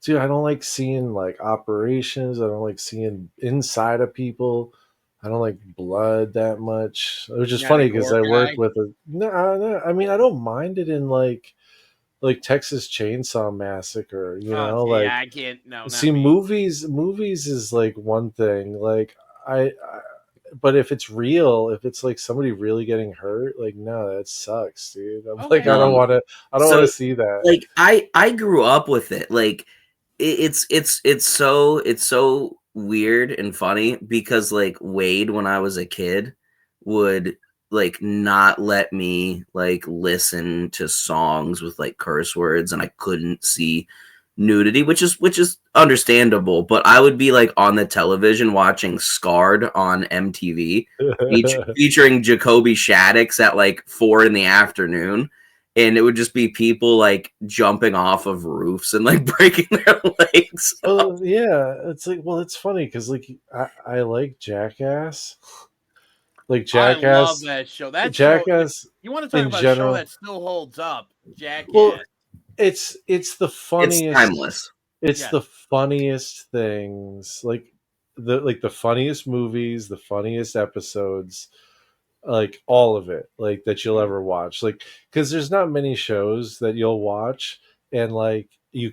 dude, I don't like seeing like operations. I don't like seeing inside of people. I don't like blood that much. It was just Not a funny because gore I work guy. with a no. I mean, I don't mind it in like Texas Chainsaw Massacre. You Oh know, yeah, like I can't. No, not see me. movies is like one thing. Like I but if it's real, if it's like somebody really getting hurt, like no, that sucks, dude. I'm like, Okay. I don't want So to see that. like I grew up with it. Like it's so weird and funny because like Wade when I was a kid would like not let me like listen to songs with like curse words and I couldn't see nudity, which is understandable, but I would be like on the television watching Scarred on MTV featuring Jacoby Shaddix at like 4 in the afternoon, and it would just be people like jumping off of roofs and like breaking their legs. Well, yeah, it's like, well, it's funny because like I like Jackass, like I love Jackass, that show. That show. Jackass You want to talk in about a show general. that still holds up? Well, Jackass. it's the It's funniest. timeless. It's Yes. the funniest things, like the funniest movies, the funniest episodes, like all of it, like that you'll ever watch, like because there's not many shows that you'll watch and like you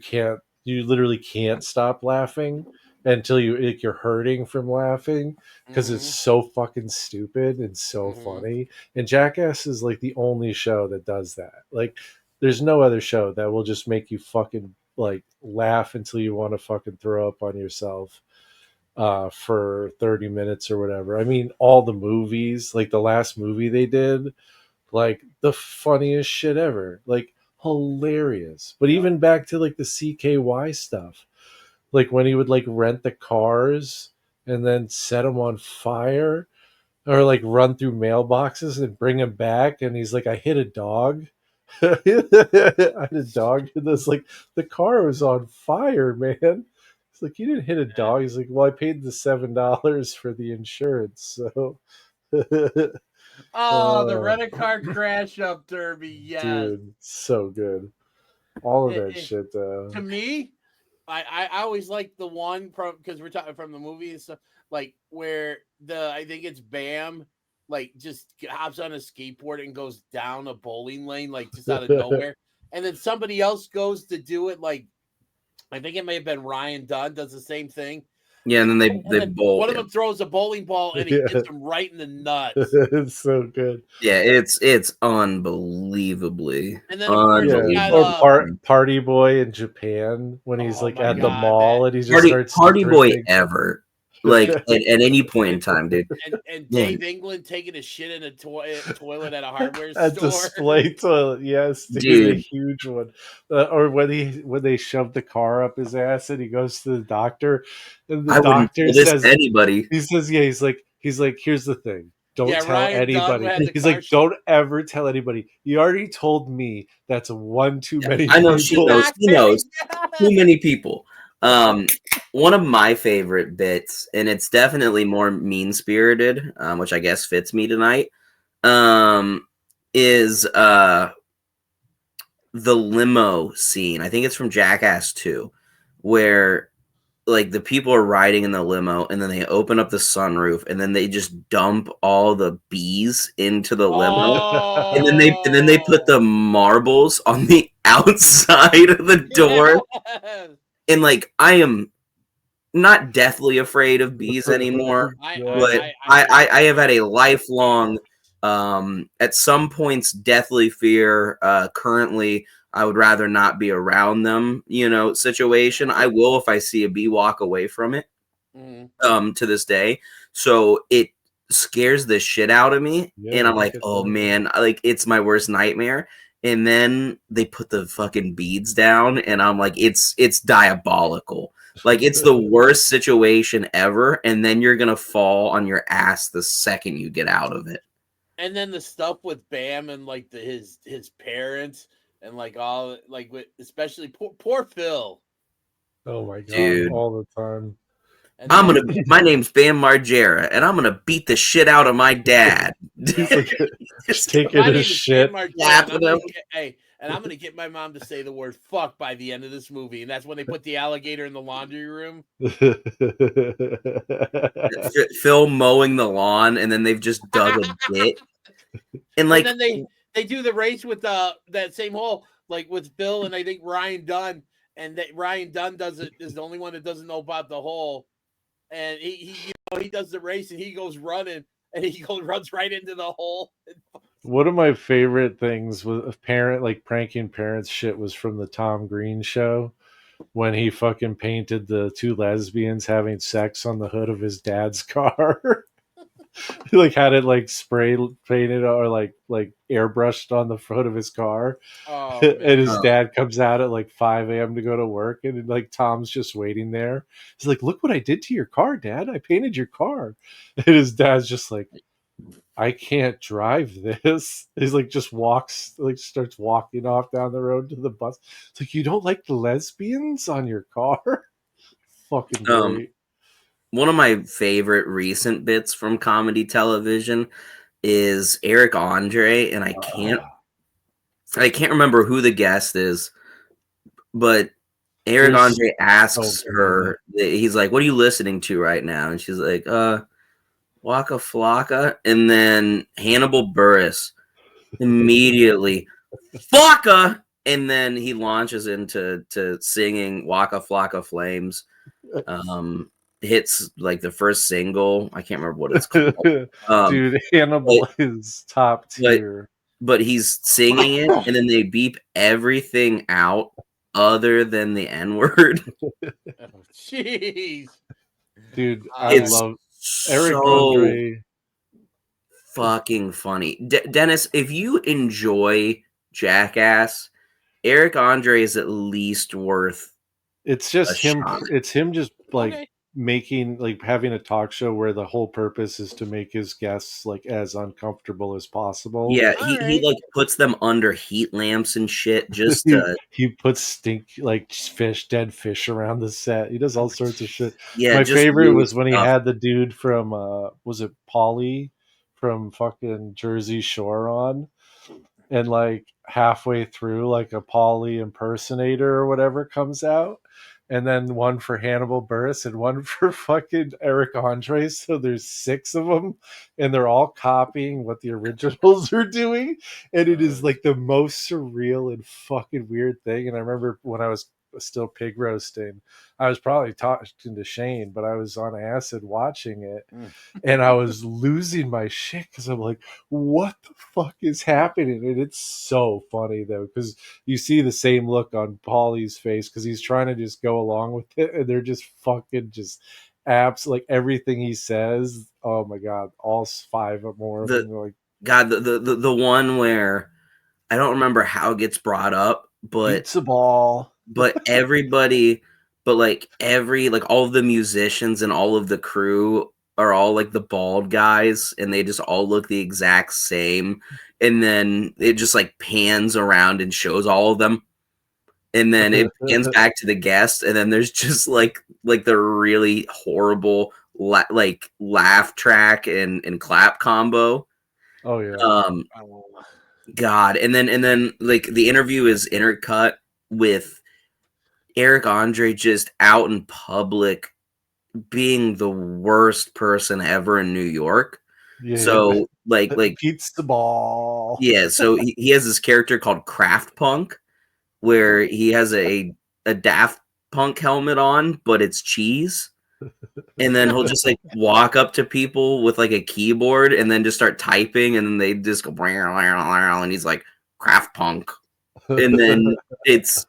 literally can't stop laughing until you're hurting from laughing because it's Mm-hmm. so fucking stupid and so Mm-hmm. funny. And Jackass is like the only show that does that. Like there's no other show that will just make you fucking like laugh until you want to fucking throw up on yourself for 30 minutes or whatever. I mean, all the movies, like the last movie they did, like the funniest shit ever, like hilarious. But Yep. even back to like the CKY stuff, like when he would like rent the cars and then set them on fire or like run through mailboxes and bring them back. And he's like, I hit a dog. I had a dog. And this like the car was on fire, man. It's like you didn't hit a dog. He's like, well, I paid the $7 for the insurance, so Oh, the uh, rent a car crash up derby. Yes. dude, so good. All of It, that it, shit, to me, I always like the one from because we're talking from the movie and stuff like where I think it's Bam like just hops on a skateboard and goes down a bowling lane like just out of nowhere, and then somebody else goes to do it like I think it may have been Ryan Dunn does the same thing. Yeah, and then And they then bowl. one of Yeah, them throws a bowling ball and he yeah, hits him right in the nuts. it's so good. yeah, it's unbelievably And then of course you Yeah, got or unbelievably funny. Party Boy in Japan when he's oh like my at the god that mall and he just starts Party boy dripping. ever. Like at any point in time, dude. and Man, Dave England taking a shit in a toilet at a hardware A store. display toilet, yes, dude, a dude, huge one. Or when they shove the car up his ass and he goes to the doctor, and the I wouldn't doctor tell this to says, anybody. yeah, he's like, here's the thing. don't Yeah, tell Ryan Dunn anybody. had the He's car like, don't ever tell anybody. You already told me that's one too many I know people. she knows. He knows. Too many people. One of my favorite bits, and it's definitely more mean spirited, which I guess fits me tonight, is the limo scene. I think it's from Jackass 2, where like the people are riding in the limo and then they open up the sunroof and then they just dump all the bees into the limo. And then they put the marbles on the outside of the door. Yes. And like I am not deathly afraid of bees anymore, but I have had a lifelong at some points deathly fear. Currently I would rather not be around them, situation. I will if I see a bee walk away from it. To this day. So it scares the shit out of me. Yeah, And I'm I like, get oh that. man, like it's my worst nightmare. And then they put the fucking beads down and I'm like, it's diabolical. Like it's the worst situation ever, and then you're gonna fall on your ass the second you get out of it. And then the stuff with Bam and like his parents and like all like with especially poor Phil. Oh my god, Dude. all the time. And my name's Bam Margera, and I'm gonna beat the shit out of my dad. He's like Just taking my name his is shit. Bam Margera, slapping him. and I'm gonna get my mom to say the word fuck by the end of this movie, and that's when they put the alligator in the laundry room. Phil mowing the lawn, and then they've just dug a bit, and like And then they do the race with that same hole, like with Phil and I think Ryan Dunn, and that Ryan Dunn is the only one that doesn't know about the hole, and he does the race and he goes running and runs right into the hole. One of my favorite things with pranking parents shit was from the Tom Green show when he fucking painted the two lesbians having sex on the hood of his dad's car. He like had it like spray painted or like airbrushed on the front of his car. Oh, And his Oh. dad comes out at like 5 a.m. to go to work, and like Tom's just waiting there. He's like, "Look what I did to your car, Dad! I painted your car." And his dad's just like, "I can't drive this." He's like, just starts walking off down the road to the bus. It's like, you don't like the lesbians on your car? Fucking great. One of my favorite recent bits from comedy television is Eric Andre, and I can't remember who the guest is, but Eric Andre asks her, he's like, "What are you listening to right now?" And she's like, Waka Flocka. And then Hannibal Buress immediately, Flocka! And then he launches into singing Waka Flocka Flames. Hits like the first single. I can't remember what it's called. Dude, Hannibal is top tier. But he's singing it, and then they beep everything out other than the N-word. Jeez. Dude, I love Eric Andre. Fucking funny. Dennis, if you enjoy Jackass, Eric Andre is at least worth It's just him. shot. It's him just like making like having a talk show where the whole purpose is to make his guests like as uncomfortable as possible. Yeah, he like puts them under heat lamps and shit just to he puts dead fish around the set. He does all sorts of shit. Yeah, my just favorite weird was when he stuff. had the dude from was it Paulie from fucking Jersey Shore on, and like halfway through like a Paulie impersonator or whatever comes out, and then one for Hannibal Buress and one for fucking Eric Andre. So there's 6 of them, and they're all copying what the originals are doing, and it is like the most surreal and fucking weird thing. And I remember when I was still pig roasting, I was probably talking to Shane, but I was on acid watching it, and I was losing my shit because I'm like, what the fuck is happening? And it's so funny though, because you see the same look on Paulie's face because he's trying to just go along with it, and they're just fucking just apps like everything he says. Oh my god, all 5 or more of them. Like, God, the one where I don't remember how it gets brought up, but it's a ball. But everybody, but like all of the musicians and all of the crew are all like the bald guys, and they just all look the exact same. And then it just like pans around and shows all of them. And then it pans back to the guest, and then there's just like the really horrible like laugh track and clap combo. Oh yeah. God, and then like the interview is intercut with Eric Andre just out in public being the worst person ever in New York. Yeah. So like pizza ball. yeah, so he has this character called Kraft Punk, where he has a Daft Punk helmet on, but it's cheese. And then he'll just like walk up to people with like a keyboard and then just start typing, and then they just go and he's like Kraft Punk. And then it's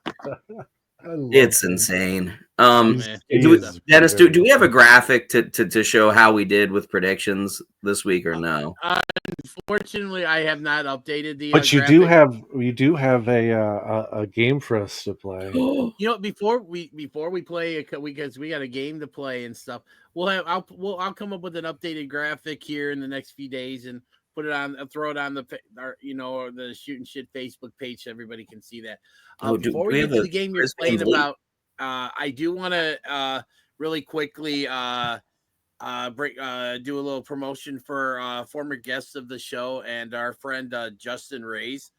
insane. Dennis, do we have a graphic to show how we did with predictions this week or no? Unfortunately, I have not updated the. But you do have a game for us to play. You know, before we play, because we got a game to play and stuff. I'll come up with an updated graphic here in the next few days and put it on. Throw it on the Shooting Shit Facebook page so everybody can see that. Before we get to the game you're playing about, I do want to really quickly do a little promotion for former guests of the show and our friend Justin Reyes.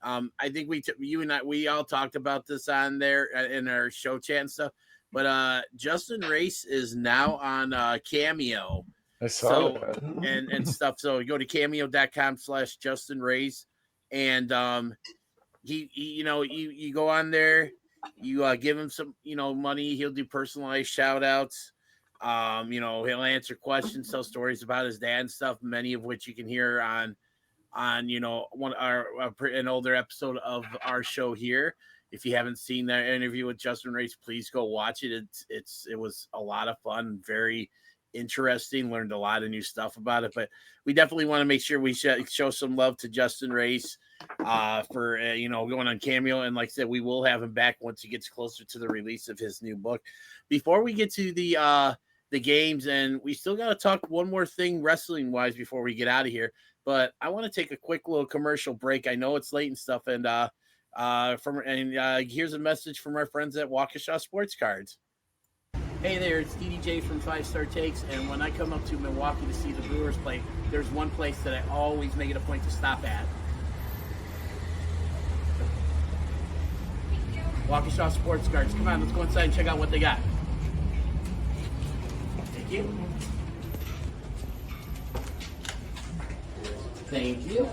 I think you and I, we all talked about this on there in our show chat and stuff, but Justin Reyes is now on Cameo. I saw that. and stuff. So go to cameo.com/Justin Reyes, and he you go on there, you give him some money, he'll do personalized shout outs. He'll answer questions, tell stories about his dad and stuff, many of which you can hear on an older episode of our show here. If you haven't seen that interview with Justin Reyes, please go watch it. It was a lot of fun, very interesting, learned a lot of new stuff about it. But we definitely want to make sure we show some love to Justin Reyes for going on Cameo. And like I said, we will have him back once he gets closer to the release of his new book. Before we get to the games, and we still got to talk one more thing wrestling wise before we get out of here. But I want to take a quick little commercial break. I know it's late and stuff, and here's a message from our friends at Waukesha Sports Cards. Hey there, it's DDJ from 5 Star Takes, and when I come up to Milwaukee to see the Brewers play, there's one place that I always make it a point to stop at. Waukesha Sports Cards. Come on, let's go inside and check out what they got. Thank you. Thank you.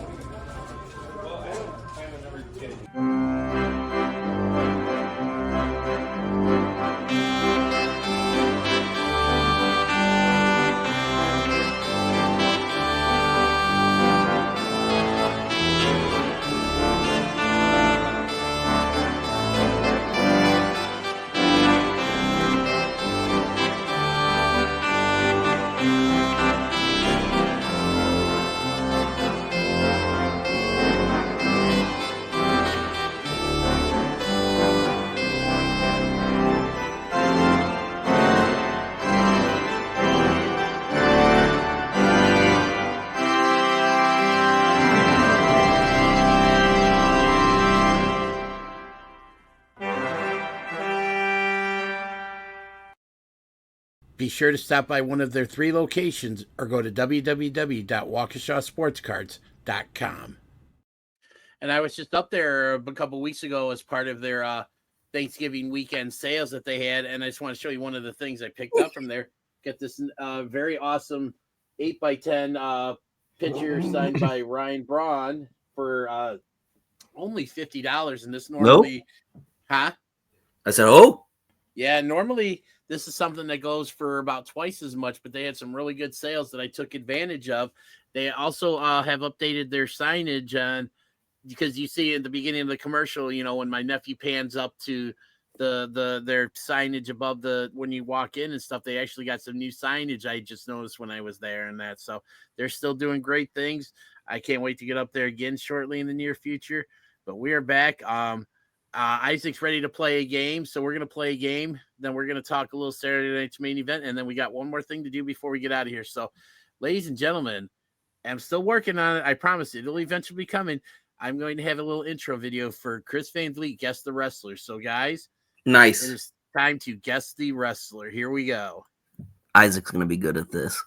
Be sure to stop by one of their 3 locations or go to www.waukeshasportscards.com. And I was just up there a couple weeks ago as part of their Thanksgiving weekend sales that they had, and I just want to show you one of the things I picked up from there. Get this very awesome 8x10 picture signed by Ryan Braun for only $50, and this normally, huh? I said, oh, yeah, normally this is something that goes for about twice as much, but they had some really good sales that I took advantage of. They also have updated their signage on, because you see at the beginning of the commercial, when my nephew pans up to their signage above when you walk in and stuff, they actually got some new signage. I just noticed when I was there and that. So they're still doing great things. I can't wait to get up there again shortly in the near future, but we are back. Isaac's ready to play a game, so we're going to play a game. Then we're going to talk a little Saturday night's main event, and then we got one more thing to do before we get out of here. So, ladies and gentlemen, I'm still working on it. I promise it'll eventually be coming. I'm going to have a little intro video for Chris Van Vliet, Guess the Wrestler. So, guys, Nice. it is time to guess the wrestler. Here we go. Isaac's gonna be good at this.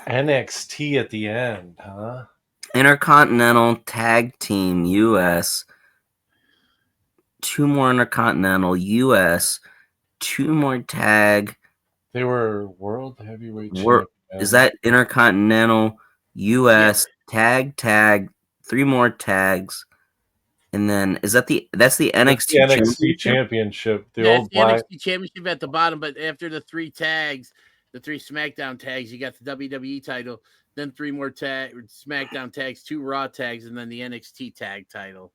NXT at the end, huh? Intercontinental Tag Team US. 2 more Intercontinental US. 2 more tag. They were World Heavyweight Wor- Champions. Is that Intercontinental US tag? 3 more tags. And then that's the NXT, the NXT Championship. The That's old the black. NXT Championship at the bottom, but after the 3 tags, the 3 SmackDown tags, you got the WWE title, then 3 more SmackDown tags, 2 Raw tags, and then the NXT tag title.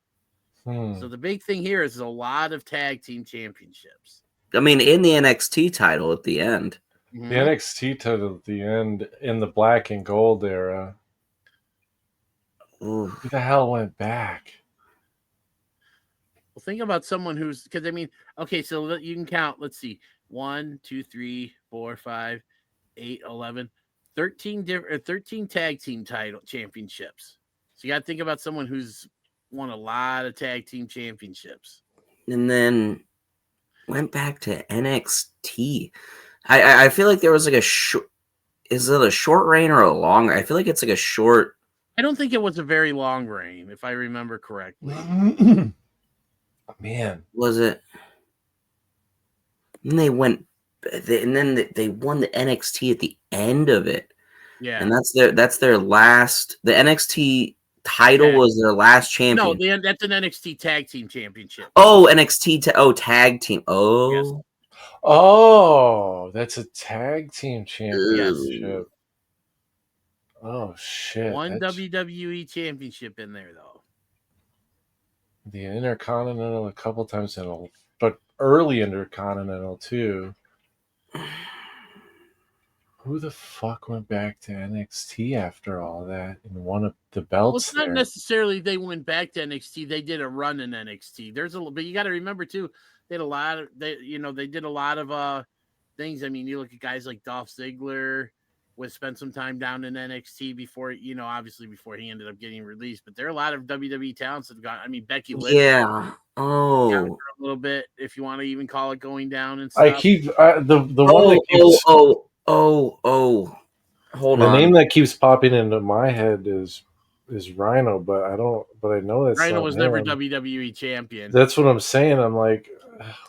So the big thing here is a lot of tag team championships. I mean, in the NXT title at the end. Mm-hmm. The NXT title at the end in the black and gold era. Ooh. Who the hell went back? Well, think about someone who's, because I mean, okay, so you can count. Let's see, 1, 2, 3, 4, 5, 8, 11, 13 tag team title championships. So you got to think about someone who's won a lot of tag team championships. And then went back to NXT. I feel like there was like a short. Is it a short reign or a long? I feel like it's like a short. I don't think it was a very long reign, if I remember correctly. Man, Was it? And they went, and then they won the NXT at the end of it. Yeah, And that's their last. The NXT title was their last champion. No, that's an NXT Tag Team Championship. Oh, NXT tag team. Oh, Yes. Oh, that's a tag team championship. Ew. Oh shit! One WWE Championship in there though. The Intercontinental a couple times but early Intercontinental too. Who the fuck went back to NXT after all that and won the belts? Well, it's not there? necessarily they went back to NXT. They did a run in NXT. But you got to remember too, they did a lot of they did a lot of things. I mean, you look at guys like Dolph Ziggler, spent some time down in NXT before, obviously before he ended up getting released. But there are a lot of WWE talents that have gone. I mean, Becky Lynch. Yeah. Oh. Down for a little bit, if you want to even call it going down and I stuff. keep the one that keeps Hold the on. name that keeps popping into my head is Rhino, but I know that's Rhino not was him. never WWE champion. That's what I'm saying. I'm like,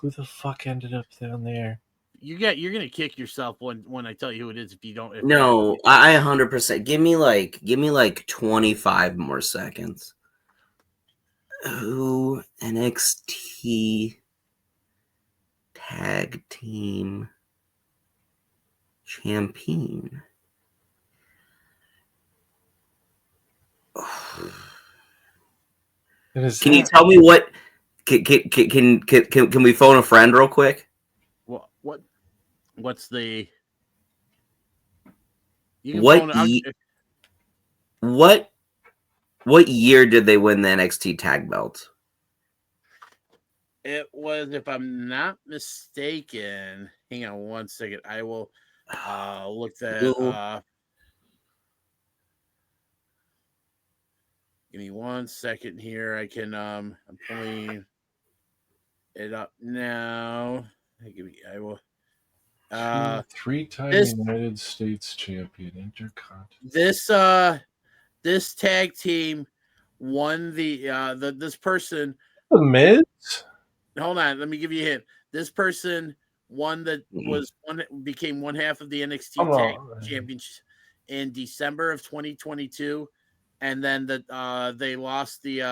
who the fuck ended up down there? You're gonna kick yourself when I tell you who it is if you don't. No, I 100%. Give me like 25 more seconds. Who NXT tag team champion? Can you tell me what? Can we phone a friend real quick? What's the? What year did they win the NXT tag belts? It was, if I'm not mistaken. Hang on one second. I will look that. Give me 1 second here. I can. I'm pulling it up now. I will. 3-time United States champion, Intercontinental. This tag team won this person. The Miz? Hold on, let me give you a hint. This person became one half of the NXT Tag Championship in December of 2022, and then they lost they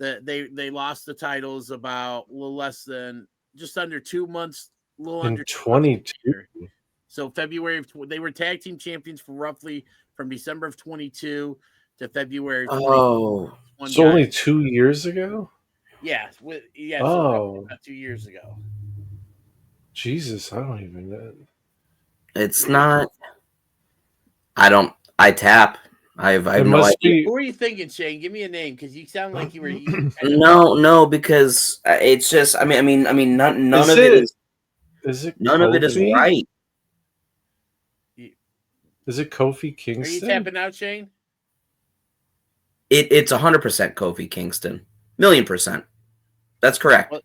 lost the titles about a little less than just under 2 months. In 22. So February they were tag team champions for roughly from December of 22 to February. So only 2 years ago. Yeah. So about 2 years ago. Jesus, I don't even know. It's not. I tap. I have It no must idea. be. Who are you thinking, Shane? Give me a name because you sound like you were. No, because it's just. I mean, none Is of it it? is. Is it None of it is Kofi? right. Is it Kofi Are you Kingston? tapping out, Shane? It's 100% Kofi Kingston, 1,000,000%. That's correct. Well,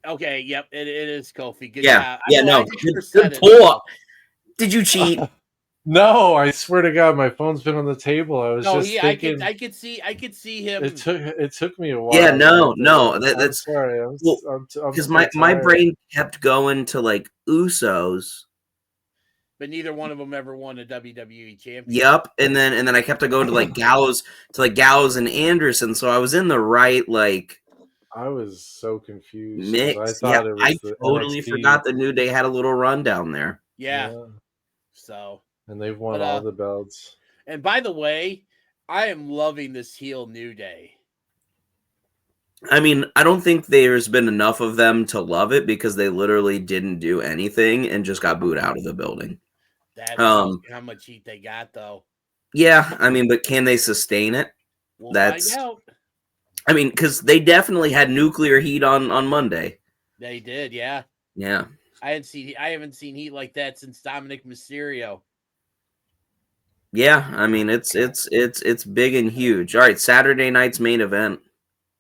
okay, yep, it is Kofi. Good Yeah, job. yeah, I no, just good said it. pull. Did you cheat? No, I swear to God, my phone's been on the table. I was No, just thinking. I could see him. It took me a while. Yeah, to no, get there. no. I'm That's sorry. well, I'm because so my tired. brain kept going to like Usos. But neither one of them ever won a WWE championship. Yep, and then I kept on going to like Gallows and Anderson. So I was in the right like I was so confused because I mix. Yeah, thought it I was the totally NXT. forgot the New Day had a little run down there. Yeah. Yeah, So, and they've won But, all the belts. and by the way, I am loving this heel New Day. I mean, I don't think there's been enough of them to love it because they literally didn't do anything and just got booed out of the building. That tells you how much heat they got, though. Yeah, I mean, but can they sustain it? We'll That's find out. I mean, because they definitely had nuclear heat on Monday. They did, yeah. Yeah. I haven't seen heat like that since Dominic Mysterio. Yeah, I mean it's big and huge. All right, Saturday night's main event.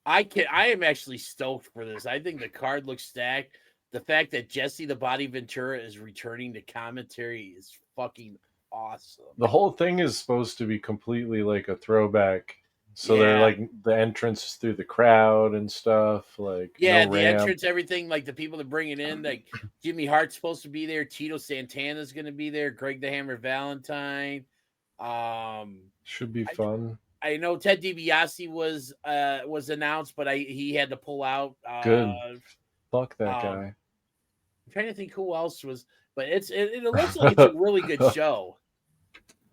I am actually stoked for this. I think the card looks stacked. The fact that Jesse the Body Ventura is returning to commentary is fucking awesome. The whole thing is supposed to be completely like a throwback. So they're Yeah. like the entrance through the crowd and stuff. Like Yeah, no the ramp. entrance, everything, like the people that bring it in, like Jimmy Hart's supposed to be there, Tito Santana's going to be there, Greg the Hammer Valentine. Should be fun. I know Ted DiBiase was announced, but he had to pull out. Good. Fuck that guy. I'm trying to think who else was, but it looks like it's a really good show.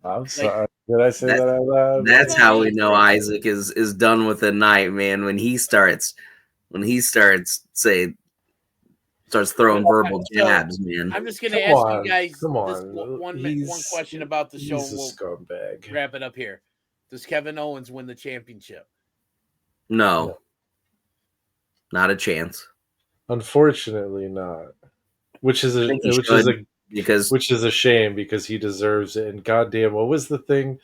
I'm sorry. Did I say that out loud? That's how we know Isaac is done with the night, man. When he starts throwing verbal jabs, man. I'm just gonna ask you guys one question about the show. He's a scumbag. Wrap it up here. Does Kevin Owens win the championship? No. Not a chance. Unfortunately not. Which is a shame because he deserves it. And goddamn, what was the thing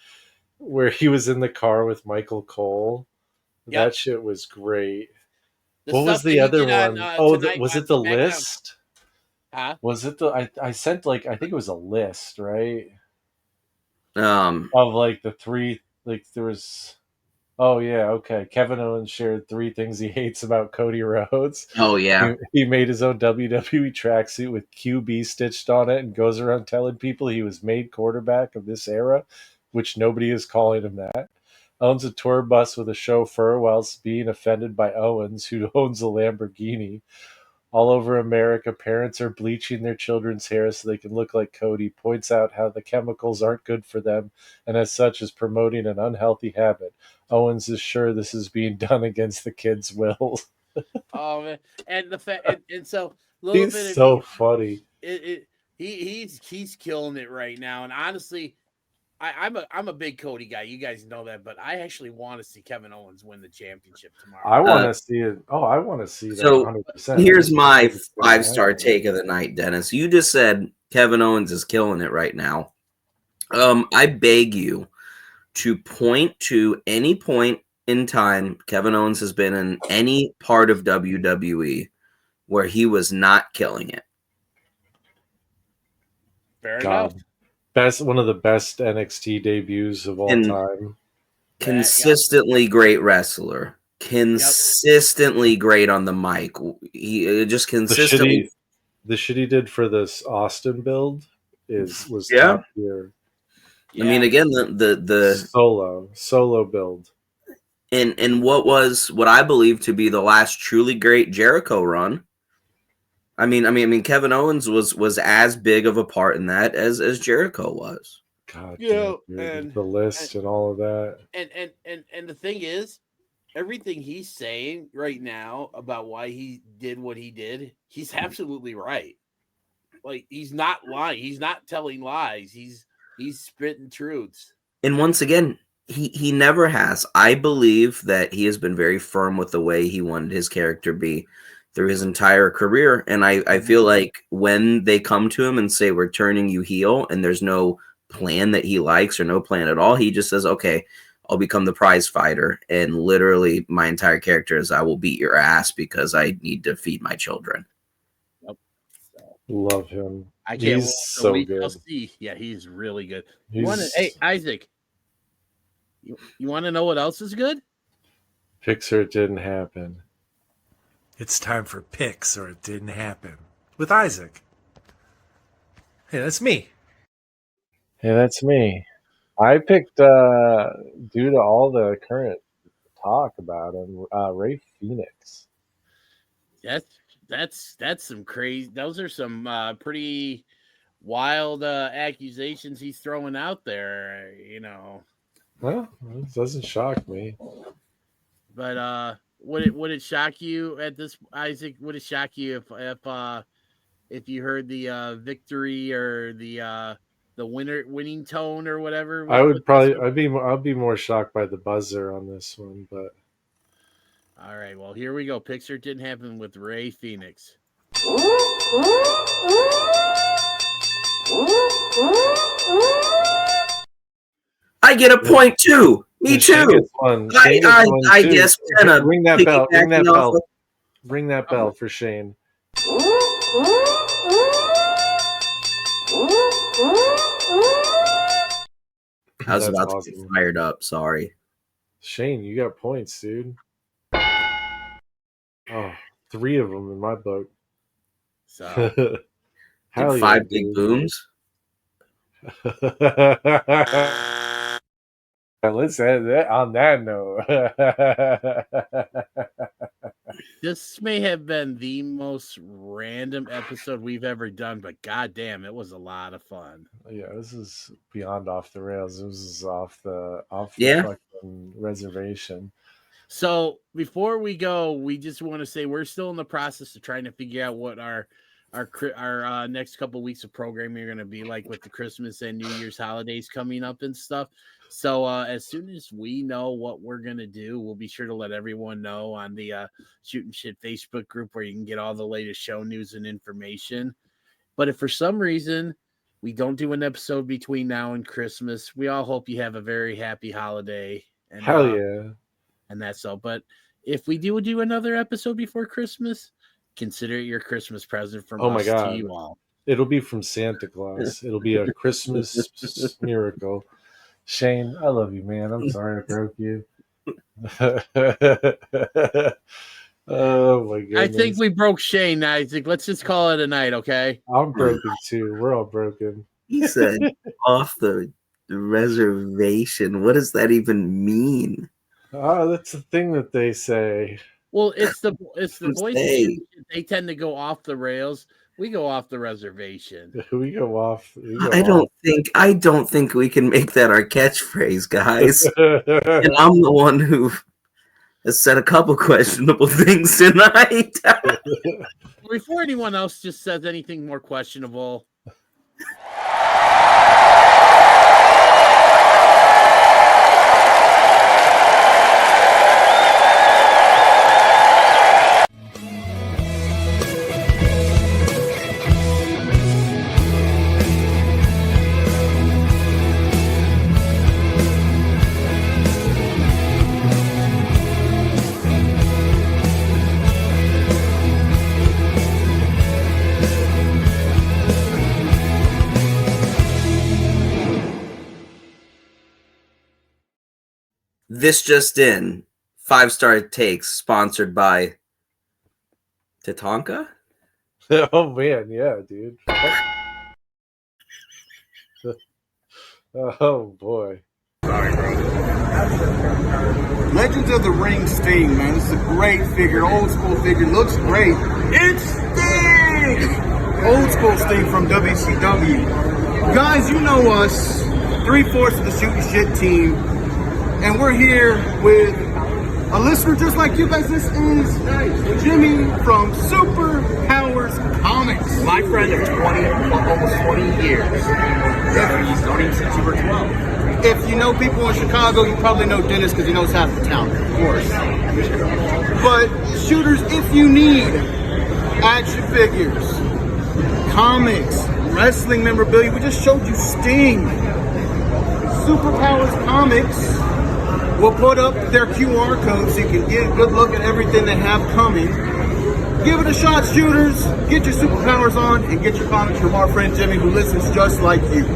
where he was in the car with Michael Cole? Yep. That shit was great. What was the other one? Was it the list? Huh? Was it I sent I think it was a list, right? Of like the three, like there was. Oh yeah, okay. Kevin Owens shared 3 things he hates about Cody Rhodes. Oh yeah, he made his own WWE tracksuit with QB stitched on it and goes around telling people he was made quarterback of this era, which nobody is calling him that. Owns a tour bus with a chauffeur whilst being offended by Owens, who owns a Lamborghini. All over America, parents are bleaching their children's hair so they can look like Cody. Points out how the chemicals aren't good for them, and as such is promoting an unhealthy habit. Owens is sure this is being done against the kids' will. Oh man, and the fact, and so he's so funny. He's killing it right now, and honestly, I'm a big Cody guy. You guys know that, but I actually want to see Kevin Owens win the championship tomorrow. I want to see it. Oh, I want to see that. So 100%. Here's my 5-star take of the night, Dennis. You just said Kevin Owens is killing it right now. I beg you to point to any point in time Kevin Owens has been in any part of WWE where he was not killing it. Fair enough. One of the best NXT debuts of all time. Consistently great wrestler. Consistently great on the mic. He just consistently. The shit he did for this Austin build was top tier. I mean, again, the solo build, and what I believe to be the last truly great Jericho run. I mean, Kevin Owens was as big of a part in that as Jericho was. God, and the list and all of that. And the thing is, everything he's saying right now about why he did what he did, he's absolutely right. Like, he's not lying. He's not telling lies. He's spitting truths. And once again, he never has. I believe that he has been very firm with the way he wanted his character to be through his entire career. And I feel like when they come to him and say, we're turning you heel, and there's no plan that he likes or no plan at all, he just says, okay, I'll become the prize fighter. And literally my entire character is, I will beat your ass because I need to feed my children. Yep. Love him. I can't He's wait so till we good. shall see. Yeah, he's really good. He's- Hey, Isaac, you want to know what else is good? Pixar It Didn't Happen. It's time for Picks or It Didn't Happen with Isaac. Hey, that's me. Hey, that's me. I picked, due to all the current talk about him, Ray Phoenix. That's some crazy. Those are some pretty wild accusations he's throwing out there. Well, it doesn't shock me. But would it shock you at this, Isaac? Would it shock you if you heard the victory or the winning tone or whatever? I'd be more shocked by the buzzer on this one, but all right. Well, here we go. Picture It Didn't Happen with Ray Phoenix. I get a point too. Me too. I guess ring that bell. Ring that bell. Ring that bell for Shane. I was about to get fired up. Sorry. Shane, you got points, dude. Oh, 3 of them in my book. So, Hell 5 big booms. Let's end it on that note. This may have been the most random episode we've ever done, but goddamn, it was a lot of fun. Yeah, this is beyond off the rails. This is off the fucking reservation. So before we go, we just want to say we're still in the process of trying to figure out what our next couple of weeks of programming are going to be like with the Christmas and New Year's holidays coming up and stuff. So as soon as we know what we're going to do, we'll be sure to let everyone know on the Shooting Shit Facebook group where you can get all the latest show news and information. But if for some reason we don't do an episode between now and Christmas, we all hope you have a very happy holiday. And, hell yeah. And that's all. But if we do another episode before Christmas, consider it your Christmas present from us to you all. It'll be from Santa Claus. It'll be a Christmas miracle. Shane, I love you, man. I'm sorry I broke you. Oh my goodness. I think we broke Shane, Isaac. Let's just call it a night, okay? I'm broken too. We're all broken. He said off the reservation. What does that even mean? Oh, that's the thing that they say. Well, it's the voices. They tend to go off the rails. We go off the reservation. We go off. I don't think we can make that our catchphrase, guys. And I'm the one who has said a couple questionable things tonight. Before anyone else just says anything more questionable. This just in, 5-star takes sponsored by Tatanka. Oh man, yeah, dude. Oh boy. Sorry, bro. Legends of the Ring Sting, man. This is a great figure, old school figure. Looks great. It's Sting! Old school Sting from WCW. Guys, you know us, 3/4 of the Shooting Shit team. And we're here with a listener just like you guys. This is Jimmy from Super Powers Comics. My friend of almost 20 years. He's known him since you were 12. If you know people in Chicago, you probably know Dennis because he knows half the town, of course. But shooters, if you need action figures, comics, wrestling memorabilia, we just showed you Sting. Superpowers Comics will put up their QR code so you can get a good look at everything they have coming. Give it a shot, shooters. Get your superpowers on and get your comics from our friend Jimmy, who listens just like you.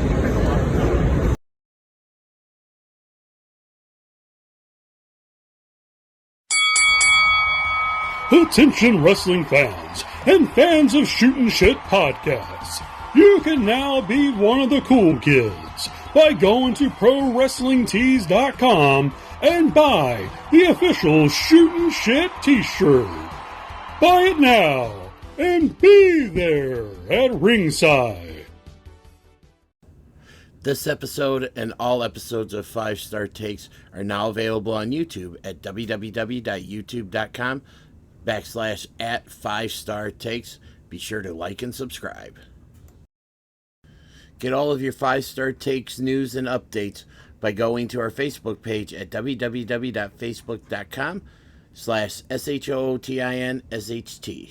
Attention wrestling fans and fans of Shootin' Shit podcasts. You can now be one of the cool kids by going to ProWrestlingTees.com and buy the official Shootin' Shit t-shirt. Buy it now and be there at ringside. This episode and all episodes of 5 Star Takes are now available on YouTube at www.youtube.com/@5StarTakes. Be sure to like and subscribe. Get all of your 5 Star Takes news and updates by going to our Facebook page at www.facebook.com/SHOOTINSHT.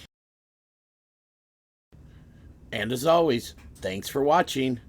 And as always, thanks for watching.